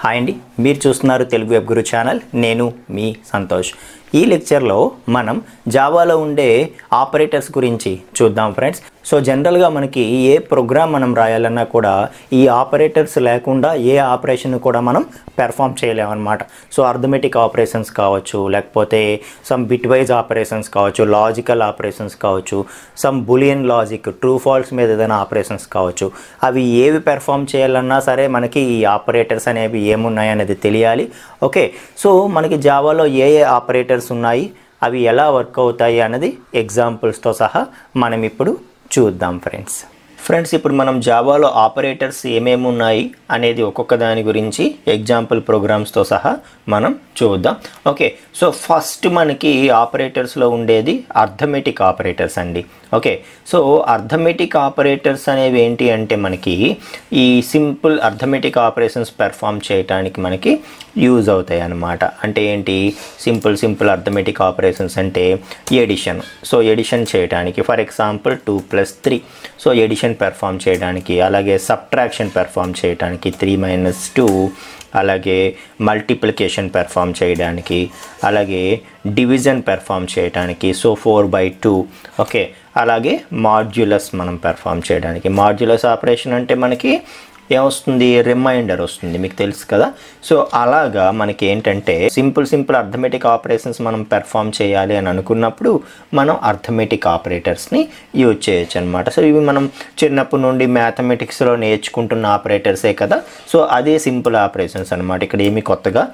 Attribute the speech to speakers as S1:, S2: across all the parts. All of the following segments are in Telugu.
S1: హాయ్ అండి, మీరు చూస్తున్నారు తెలుగు వెబ్ గురు ఛానల్. నేను మీ సంతోష్. ఈ లెక్చర్లో మనం జావాలో ఉండే ఆపరేటర్స్ గురించి చూద్దాం ఫ్రెండ్స్. సో జనరల్గా మనకి ఏ ప్రోగ్రామ్ మనం రాయాలన్నా కూడా ఈ ఆపరేటర్స్ లేకుండా ఏ ఆపరేషన్ కూడా మనం పెర్ఫామ్ చేయలేమన్నమాట. సో అర్థమెటిక్ ఆపరేషన్స్ కావచ్చు, లేకపోతే సమ్ బిట్ వైజ్ ఆపరేషన్స్ కావచ్చు, లాజికల్ ఆపరేషన్స్ కావచ్చు, some boolean logic, true false మీద ఏదైనా ఆపరేషన్స్ కావచ్చు. అవి ఏవి పెర్ఫామ్ చేయాలన్నా సరే మనకి ఈ ఆపరేటర్స్ అనేవి ఏమున్నాయి అనేది తెలియాలి. ఓకే, సో మనకి జావాలో ఏ ఆపరేటర్స్ ఉన్నాయి, అవి ఎలా వర్క్ అవుతాయి అన్నది ఎగ్జాంపుల్స్తో సహా మనం ఇప్పుడు చూద్దాం ఫ్రెండ్స్. ఇప్పుడు మనం జావాలో ఆపరేటర్స్ ఏమేమి ఉన్నాయి అనేది ఒక్కొక్క దాని గురించి ఎగ్జాంపుల్ ప్రోగ్రామ్స్తో సహా మనం చూద్దాం. ఓకే, సో ఫస్ట్ మనకి ఆపరేటర్స్లో ఉండేది అర్థమెటిక్ ఆపరేటర్స్ అండి. ఓకే, సో అర్థమెటిక్ ఆపరేటర్స్ అనేవి ఏంటి అంటే మనకి ఈ సింపుల్ అర్థమెటిక్ ఆపరేషన్స్ పెర్ఫామ్ చేయడానికి మనకి యూజ్ అవుతాయి అన్నమాట. అంటే ఏంటి సింపుల్ అర్థమెటిక్ ఆపరేషన్స్ అంటే ఎడిషన్. సో ఎడిషన్ చేయడానికి for example 2+3, so addition perform చేయడానికి, అలాగే సబ్ట్రాక్షన్ పెర్ఫామ్ చేయడానికి 3 - 2, అలాగే మల్టిప్లికేషన్ పెర్ఫామ్ చేయడానికి, అలాగే డివిజన్ పెర్ఫామ్ చేయడానికి, సో 4/2. ఓకే, అలాగే మాడ్యులస్ మనం పెర్ఫామ్ చేయడానికి. మాడ్యులస్ ఆపరేషన్ అంటే మనకి ఏమొస్తుంది, రిమైండర్ వస్తుంది, మీకు తెలుసు కదా. సో అలాగా మనకి ఏంటంటే సింపుల్ అర్థమెటిక్ ఆపరేషన్స్ మనం పెర్ఫామ్ చేయాలి అని అనుకున్నప్పుడు మనం అర్థమెటిక్ ఆపరేటర్స్ని యూజ్ చేయొచ్చు అనమాట. సో ఇవి మనం చిన్నప్పటి నుండి మ్యాథమెటిక్స్లో నేర్చుకుంటున్న ఆపరేటర్సే కదా. సో అదే సింపుల్ ఆపరేషన్స్ అనమాట, ఇక్కడ ఏమీ కొత్తగా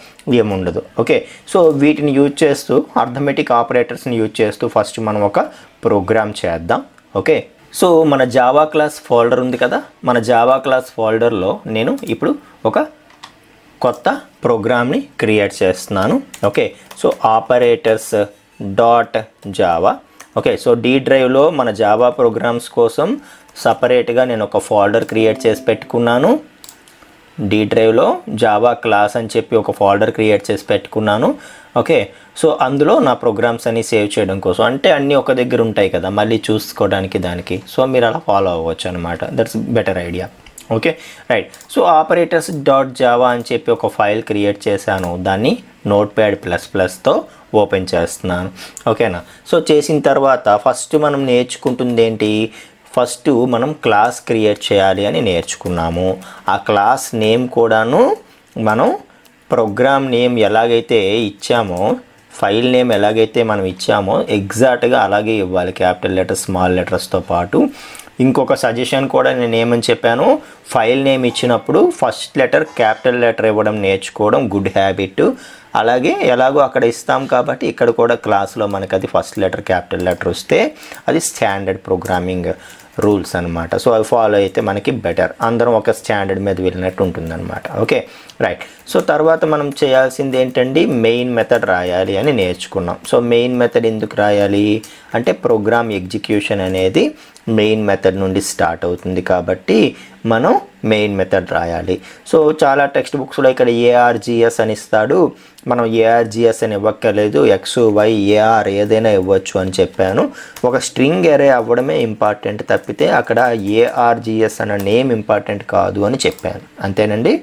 S1: ఏముండదు. ఓకే, సో వీటిని యూజ్ చేస్తూ అర్థమెటిక్ ఆపరేటర్స్ని యూజ్ చేస్తూ ఫస్ట్ మనం ఒక ప్రోగ్రామ్ చేద్దాం. ఓకే, సో మన జావా క్లాస్ ఫోల్డర్ ఉంది కదా, మన జావా క్లాస్ ఫోల్డర్లో నేను ఇప్పుడు ఒక కొత్త ప్రోగ్రామ్ని క్రియేట్ చేస్తున్నాను. Okay, so operators dot Java. Okay, so D డ్రైవ్లో మన జావా ప్రోగ్రామ్స్ కోసం సపరేట్గా నేను ఒక ఫోల్డర్ క్రియేట్ చేసి పెట్టుకున్నాను. డి డ్రైవ్లో జావా క్లాస్ అని చెప్పి ఒక ఫోల్డర్ క్రియేట్ చేసి పెట్టుకున్నాను. ఓకే, సో అందులో నా ప్రోగ్రామ్స్ అన్ని సేవ్ చేయడం కోసం, అంటే అన్నీ ఒక దగ్గర ఉంటాయి కదా మళ్ళీ చూసుకోవడానికి దానికి. సో మీరు అలా ఫాలో అవ్వచ్చు అనమాట, that's better idea. Okay right, so operators dot Java అని చెప్పి ఒక ఫైల్ క్రియేట్ చేశాను, దాన్ని Notepad++తో ఓపెన్ చేస్తున్నాను. ఓకేనా, సో చేసిన తర్వాత ఫస్ట్ మనం నేర్చుకుంటుంది ఏంటి, ఫస్ట్ మనం క్లాస్ క్రియేట్ చేయాలి అని నేర్చుకున్నాము. ఆ క్లాస్ నేమ్ కూడాను మనం ప్రోగ్రామ్ నేమ్ ఎలాగైతే ఇచ్చామో, ఫైల్ నేమ్ ఎలాగైతే మనం ఇచ్చామో ఎగ్జాక్ట్గా అలాగే ఇవ్వాలి, క్యాపిటల్ లెటర్స్ స్మాల్ లెటర్స్తో పాటు. ఇంకొక సజెషన్ కూడా నేను ఏమని చెప్పాను, ఫైల్ నేమ్ ఇచ్చినప్పుడు ఫస్ట్ లెటర్ క్యాపిటల్ లెటర్ ఇవ్వడం నేర్చుకోవడం గుడ్ హ్యాబిట్. అలాగే ఎలాగో అక్కడ ఇస్తాం కాబట్టి ఇక్కడ కూడా క్లాస్లో మనకి అది ఫస్ట్ లెటర్ క్యాపిటల్ లెటర్ వస్తే అది స్టాండర్డ్ ప్రోగ్రామింగ్ రూల్స్ అనమాట. సో అవి ఫాలో అయితే మనకి బెటర్, అందరం ఒక స్టాండర్డ్ మీద వెళ్ళినట్టు ఉంటుందన్నమాట. ఓకే రైట్, సో తర్వాత మనం చేయాల్సింది ఏంటండి, మెయిన్ మెథడ్ రాయాలి అని నేర్చుకున్నాం. సో మెయిన్ మెథడ్ ఎందుకు రాయాలి అంటే ప్రోగ్రామ్ ఎగ్జిక్యూషన్ అనేది మెయిన్ మెథడ్ నుండి స్టార్ట్ అవుతుంది కాబట్టి మనం మెయిన్ మెథడ్ రాయాలి. సో చాలా టెక్స్ట్ బుక్స్లో ఇక్కడ ARGS అని ఇస్తాడు, మనం ARGS అని ఇవ్వక్కర్లేదు, XY AR ఏదైనా ఇవ్వచ్చు అని చెప్పాను. ఒక స్ట్రింగ్ అరే అవ్వడమే ఇంపార్టెంట్ తప్పితే అక్కడ ARGS అన్న నేమ్ ఇంపార్టెంట్ కాదు అని చెప్పాను, అంతేనండి.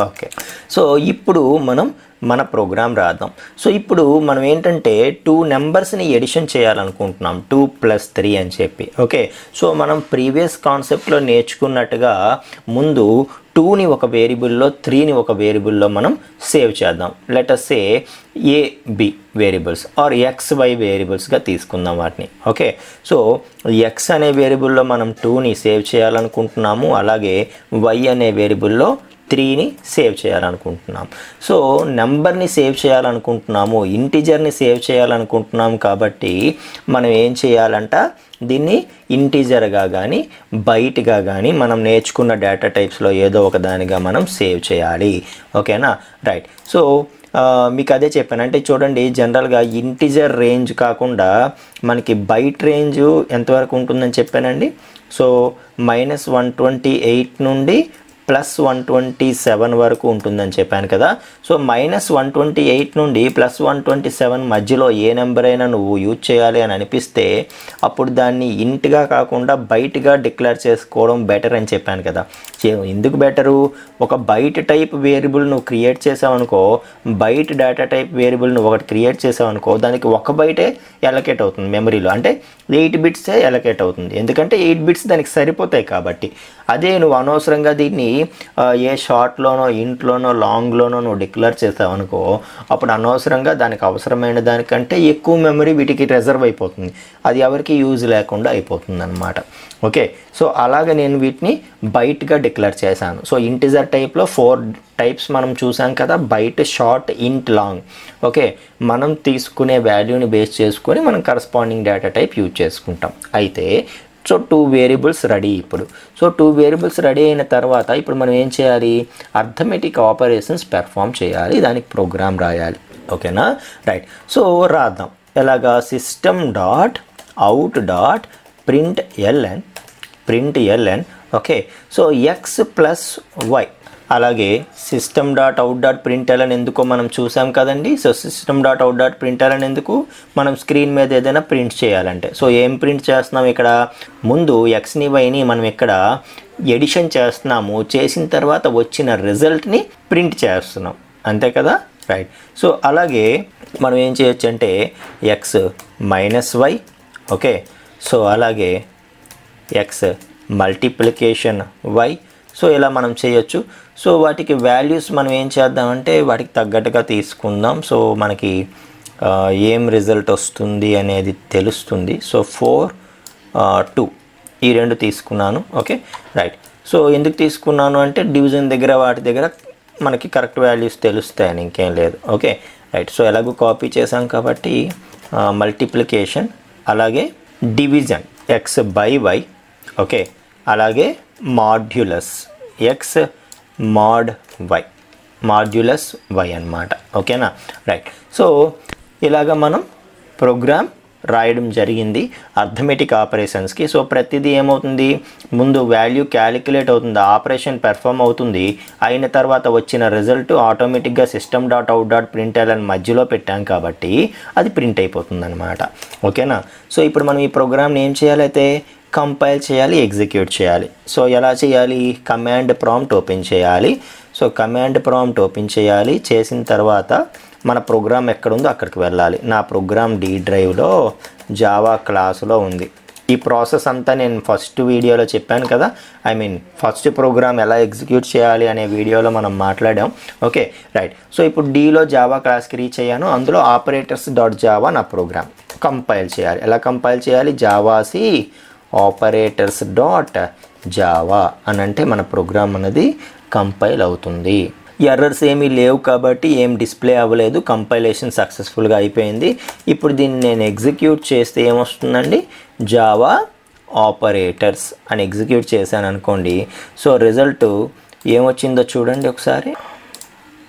S1: ఓకే, సో ఇప్పుడు మనం మన ప్రోగ్రామ్ రాద్దాం. సో ఇప్పుడు మనం ఏంటంటే 2 నెంబర్స్ని ఎడిషన్ చేయాలనుకుంటున్నాం, 2+3 అని చెప్పి. ఓకే, సో మనం ప్రీవియస్ కాన్సెప్ట్లో నేర్చుకున్నట్టుగా ముందు 2ని ఒక వేరియబుల్లో, 3ని ఒక వేరియబుల్లో మనం సేవ్ చేద్దాం. Let us say AB variables or XY వేరియబుల్స్గా తీసుకుందాం వాటిని. ఓకే, సో X అనే వేరియబుల్లో మనం 2ని సేవ్ చేయాలనుకుంటున్నాము, అలాగే Y అనే వేరియబుల్లో 3ని సేవ్ చేయాలనుకుంటున్నాం. సో నెంబర్ని సేవ్ చేయాలనుకుంటున్నాము, ఇంటిజర్ని సేవ్ చేయాలనుకుంటున్నాం కాబట్టి మనం ఏం చేయాలంట, దీన్ని ఇంటిజర్గా కానీ బైట్గా కానీ మనం నేర్చుకున్న డేటా టైప్స్లో ఏదో ఒక దానిగా మనం సేవ్ చేయాలి. ఓకేనా రైట్, సో మీకు అదే చెప్పాను. అంటే చూడండి, జనరల్గా ఇంటిజర్ రేంజ్ కాకుండా మనకి బైట్ రేంజ్ ఎంతవరకు ఉంటుందని చెప్పానండి. సో -128 నుండి +127 వరకు ఉంటుందని చెప్పాను కదా. సో -128 నుండి +127 మధ్యలో ఏ నెంబర్ అయినా నువ్వు యూజ్ చేయాలి అని అనిపిస్తే అప్పుడు దాన్ని ఇంట్గా కాకుండా బైట్గా డిక్లేర్ చేసుకోవడం బెటర్ అని చెప్పాను కదా. ఎందుకు బెటరు, ఒక బైట్ టైప్ వేరియబుల్ నువ్వు క్రియేట్ చేసావనుకో, బైట్ డేటా టైప్ వేరియబుల్ నువ్వు ఒకటి క్రియేట్ చేసావనుకో, దానికి ఒక బైటే ఎలకేట్ అవుతుంది మెమరీలో, అంటే 8 బిట్సే ఎలకేట్ అవుతుంది, ఎందుకంటే 8 బిట్స్ దానికి సరిపోతాయి కాబట్టి. అదే నువ్వు అనవసరంగా దీన్ని ఏ షార్ట్లోనో ఇంట్లోనో లాంగ్లోనో నువ్వు డిక్లేర్ చేసావనుకో, అప్పుడు అనవసరంగా దానికి అవసరమైన దానికంటే ఎక్కువ మెమరీ వీటికి రిజర్వ్ అయిపోతుంది, అది ఎవరికి యూజ్ లేకుండా అయిపోతుంది అనమాట. ఓకే, సో అలాగే నేను వీటిని బైట్గా డిక్లేర్ చేశాను. సో ఇంటిజర్ టైప్లో 4 టైప్స్ మనం చూసాం కదా, బైట్, షార్ట్, ఇంట్, లాంగ్. ఓకే, మనం తీసుకునే వాల్యూని బేస్ చేసుకొని మనం కరస్పాండింగ్ డేటా టైప్ యూజ్ చేసుకుంటాం. అయితే సో 2 వేరియబుల్స్ రెడీ. ఇప్పుడు సో 2 వేరియబుల్స్ రెడీ అయిన తర్వాత ఇప్పుడు మనం ఏం చేయాలి, అర్థమెటిక్ ఆపరేషన్స్ పెర్ఫామ్ చేయాలి, దానికి ప్రోగ్రామ్ రాయాలి. ఓకేనా, రైట్. సో రాద్దాం. ఎలాగా, system dot out dot print LN. Okay, so X plus Y. అలాగే system dot out dot print LN ఎందుకో మనం చూసాం కదండి. So system dot out dot print LN ఎందుకు, మనం స్క్రీన్ మీద ఏదైనా ప్రింట్ చేయాలంటే. సో ఏం ప్రింట్ చేస్తున్నాం ఇక్కడ, ముందు ఎక్స్ని వైని మనం ఇక్కడ ఎడిషన్ చేస్తున్నాము, చేసిన తర్వాత వచ్చిన రిజల్ట్ని ప్రింట్ చేస్తున్నాం, అంతే కదా, రైట్. సో అలాగే మనం ఏం చేయొచ్చు అంటే x minus y. Okay, so అలాగే ఎక్స్ మల్టిప్లికేషన్ వై. సో ఇలా మనం చేయొచ్చు. సో వాటికి వాల్యూస్ మనం ఏం చేద్దామంటే వాటికి తగ్గట్టుగా తీసుకుందాం. సో మనకి ఏం రిజల్ట్ వస్తుంది అనేది తెలుస్తుంది. సో 4, 2 ఈ 2 తీసుకున్నాను. Okay, right. సో ఎందుకు తీసుకున్నాను అంటే డివిజన్ దగ్గర వాటి దగ్గర మనకి కరెక్ట్ వాల్యూస్ తెలుస్తాయని, ఇంకేం లేదు. Okay, right. సో ఎలాగో కాపీ చేసాం కాబట్టి మల్టిప్లికేషన్, అలాగే division X by Y. Okay, అలాగే modulus X mod Y, modulus Y అన్నమాట. ఓకేనా, రైట్. సో ఇలాగ మనం ప్రోగ్రామ్ రాయడం జరిగింది అర్థమెటిక్ ఆపరేషన్స్కి. సో ప్రతిదీ ఏమవుతుంది, ముందు వాల్యూ క్యాలిక్యులేట్ అవుతుంది, ఆపరేషన్ పెర్ఫామ్ అవుతుంది, అయిన తర్వాత వచ్చిన రిజల్ట్ ఆటోమేటిక్గా system dot out dot print LN మధ్యలో పెట్టాం కాబట్టి అది ప్రింట్ అయిపోతుంది అనమాట. ఓకేనా. సో ఇప్పుడు మనం ఈ ప్రోగ్రామ్ని ఏం చేయాలైతే, కంపైల్ చేయాలి, ఎగ్జిక్యూట్ చేయాలి. సో ఎలా చేయాలి, కమాండ్ ప్రాంప్ట్ ఓపెన్ చేయాలి. సో కమాండ్ ప్రాంప్ట్ ఓపెన్ చేయాలి, చేసిన తర్వాత మన ప్రోగ్రామ్ ఎక్కడుందో అక్కడికి వెళ్ళాలి. నా ప్రోగ్రామ్ డి డ్రైవ్లో జావా క్లాసులో ఉంది. ఈ ప్రాసెస్ అంతా నేను ఫస్ట్ వీడియోలో చెప్పాను కదా, ఫస్ట్ ప్రోగ్రామ్ ఎలా ఎగ్జిక్యూట్ చేయాలి అనే వీడియోలో మనం మాట్లాడాం. Okay, right. సో ఇప్పుడు డీలో జావా క్లాస్కి రీచ్ అయ్యాను, అందులో ఆపరేటర్స్ డాట్ జావా నా ప్రోగ్రామ్ కంపైల్ చేయాలి. ఎలా కంపైల్ చేయాలి, జావాసి ఆపరేటర్స్ డాట్ జావా అని అంటే మన ప్రోగ్రామ్ అనేది కంపైల్ అవుతుంది. ఎర్రర్స్ ఏమీ లేవు కాబట్టి ఏం డిస్ప్లే అవ్వలేదు, కంపైలేషన్ సక్సెస్ఫుల్గా అయిపోయింది. ఇప్పుడు దీన్ని నేను ఎగ్జిక్యూట్ చేస్తే ఏమొస్తుందండి, జావా ఆపరేటర్స్ అని ఎగ్జిక్యూట్ చేశాను అనుకోండి. సో రిజల్ట్ ఏమొచ్చిందో చూడండి ఒకసారి.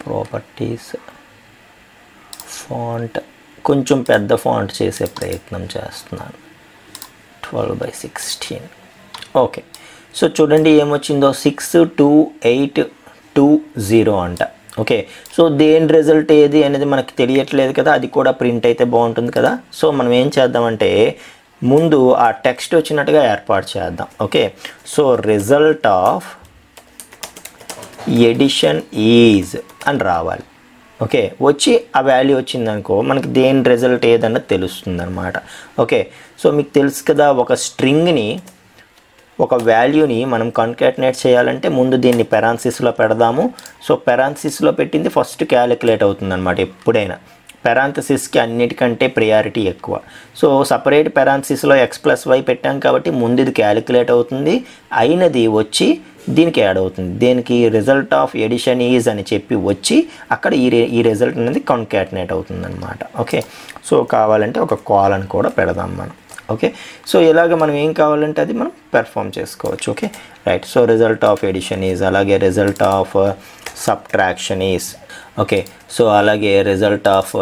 S1: ప్రాపర్టీస్, ఫాంట్ కొంచెం పెద్ద ఫాంట్ చేసే ప్రయత్నం చేస్తున్నాను, 12/16. ఓకే, సో చూడండి ఏమొచ్చిందో, 62820 అంట. ఓకే, సో దేని రిజల్ట్ ఏది అనేది మనకి తెలియట్లేదు కదా, అది కూడా ప్రింట్ అయితే బాగుంటుంది కదా. సో మనం ఏం చేద్దామంటే ముందు ఆ టెక్స్ట్ వచ్చినట్టుగా ఏర్పాటు చేద్దాం. Okay, so result of addition is అని రావాలి. ఓకే, వచ్చి ఆ వాల్యూ వచ్చిందనుకో మనకి దేని రిజల్ట్ ఏదన్నది తెలుస్తుంది అనమాట. ఓకే, సో మీకు తెలుసు కదా, ఒక స్ట్రింగ్ని, ఒక వాల్యూని మనం కాన్కాటినేట్ చేయాలంటే ముందు దీన్ని పెరాన్సిస్లో పెడదాము. సో పెరాన్సిస్లో పెట్టింది ఫస్ట్ క్యాలిక్యులేట్ అవుతుంది అనమాట. ఎప్పుడైనా పెరాన్సిస్కి అన్నిటికంటే ప్రియారిటీ ఎక్కువ. సో సపరేట్ పెరాన్సిస్లో ఎక్స్ ప్లస్ వై పెట్టాం కాబట్టి ముందు ఇది క్యాలిక్యులేట్ అవుతుంది, అయినది వచ్చి దీనికి యాడ్ అవుతుంది. దీనికి రిజల్ట్ ఆఫ్ ఎడిషన్ ఈజ్ అని చెప్పి వచ్చి అక్కడ ఈ రిజల్ట్ అనేది కాన్కాటినేట్ అవుతుంది అనమాట. ఓకే, సో కావాలంటే ఒక కాల్ అని కూడా పెడదాం మనం. ఓకే, సో ఇలాగ మనం ఏం కావాలంటే అది మనం పెర్ఫామ్ చేసుకోవచ్చు. Okay, right. So result of addition is, అలాగే result of subtraction is. Okay, so అలాగే result of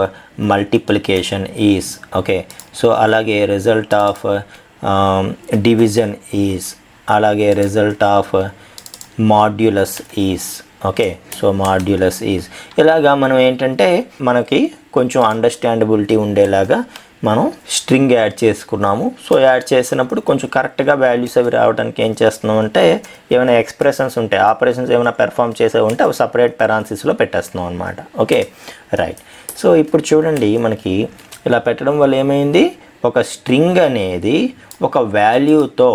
S1: multiplication is. Okay, so అలాగే రిజల్ట్ ఆఫ్ డివిజన్ ఈజ్, అలాగే result of modulus is. Okay, so modulus is. ఇలాగా మనం ఏంటంటే మనకి కొంచెం అండర్స్టాండబిలిటీ ఉండేలాగా మనం స్ట్రింగ్ యాడ్ చేసుకున్నాము. సో యాడ్ చేసినప్పుడు కొంచెం కరెక్ట్గా వాల్యూస్ అవి రావడానికి ఏం చేస్తున్నాం అంటే ఏమైనా ఎక్స్ప్రెషన్స్ ఉంటాయి, ఆపరేషన్స్ ఏమైనా పెర్ఫామ్ చేసే ఉంటే అవి సపరేట్ పెరాన్సిస్లో పెట్టేస్తున్నాం అనమాట. Okay right. సో ఇప్పుడు చూడండి మనకి ఇలా పెట్టడం వల్ల ఏమైంది, ఒక స్ట్రింగ్ అనేది ఒక వాల్యూతో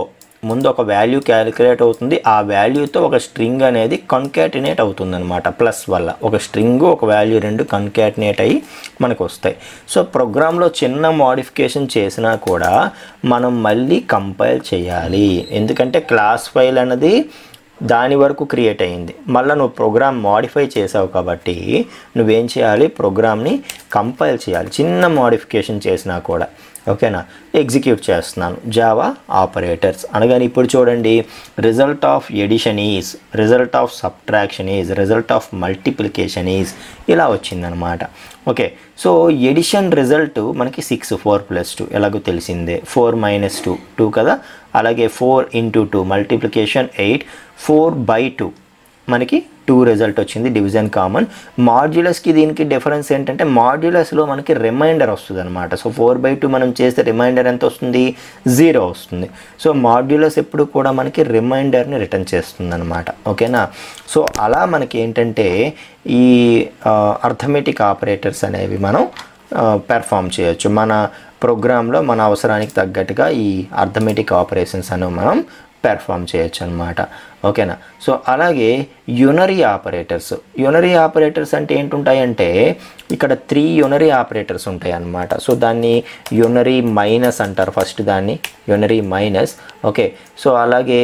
S1: ముందు ఒక వాల్యూ క్యాలిక్యులేట్ అవుతుంది, ఆ వాల్యూతో ఒక స్ట్రింగ్ అనేది కన్కాటినేట్ అవుతుంది అనమాట. ప్లస్ వల్ల ఒక స్ట్రింగ్ ఒక వాల్యూ రెండు కన్కాటినేట్ అయ్యి మనకు వస్తాయి. సో ప్రోగ్రాంలో చిన్న మోడిఫికేషన్ చేసినా కూడా మనం మళ్ళీ కంపైల్ చేయాలి, ఎందుకంటే క్లాస్ ఫైల్ అనేది దాని వరకు క్రియేట్ అయ్యింది. మళ్ళీ నువ్వు ప్రోగ్రామ్ మోడిఫై చేసావు కాబట్టి నువ్వేం చేయాలి, ప్రోగ్రామ్ని కంపైల్ చేయాలి చిన్న మోడిఫికేషన్ చేసినా కూడా. ఓకేనా, ఎగ్జిక్యూట్ చేస్తున్నాను జావా ఆపరేటర్స్ అనగానే ఇప్పుడు చూడండి result of addition is, result of subtraction is, result of multiplication is ఇలా వచ్చిందనమాట. ఓకే, సో ఎడిషన్ రిజల్ట్ మనకి 6 4 + 2 ఎలాగో తెలిసిందే, 4 - 2 2 కదా. అలాగే 4 × 2 మల్టిప్లికేషన్ 8, 4/2 మనకి 2 రిజల్ట్ వచ్చింది, డివిజన్ కామన్. మాడ్యులస్కి దీనికి డిఫరెన్స్ ఏంటంటే మాడ్యులస్లో మనకి రిమైండర్ వస్తుంది అనమాట. సో 4/2 మనం చేస్తే రిమైండర్ ఎంత వస్తుంది, 0 వస్తుంది. సో మాడ్యులస్ ఎప్పుడు కూడా మనకి రిమైండర్ని రిటర్న్ చేస్తుంది అనమాట. ఓకేనా, సో అలా మనకి ఏంటంటే ఈ అర్థమెటిక్ ఆపరేటర్స్ అనేవి మనం పెర్ఫామ్ చేయొచ్చు మన ప్రోగ్రాంలో, మన అవసరానికి తగ్గట్టుగా ఈ అర్థమెటిక్ ఆపరేషన్స్ అనేవి మనం పెర్ఫామ్ చేయొచ్చు అనమాట. ఓకేనా, సో అలాగే యూనరీ ఆపరేటర్స్. యూనరీ ఆపరేటర్స్ అంటే ఏంటుంటాయంటే ఇక్కడ 3 యూనరీ ఆపరేటర్స్ ఉంటాయి అన్నమాట. సో దాన్ని యూనరీ మైనస్ అంటారు, ఫస్ట్ దాన్ని యూనరీ మైనస్. ఓకే, సో అలాగే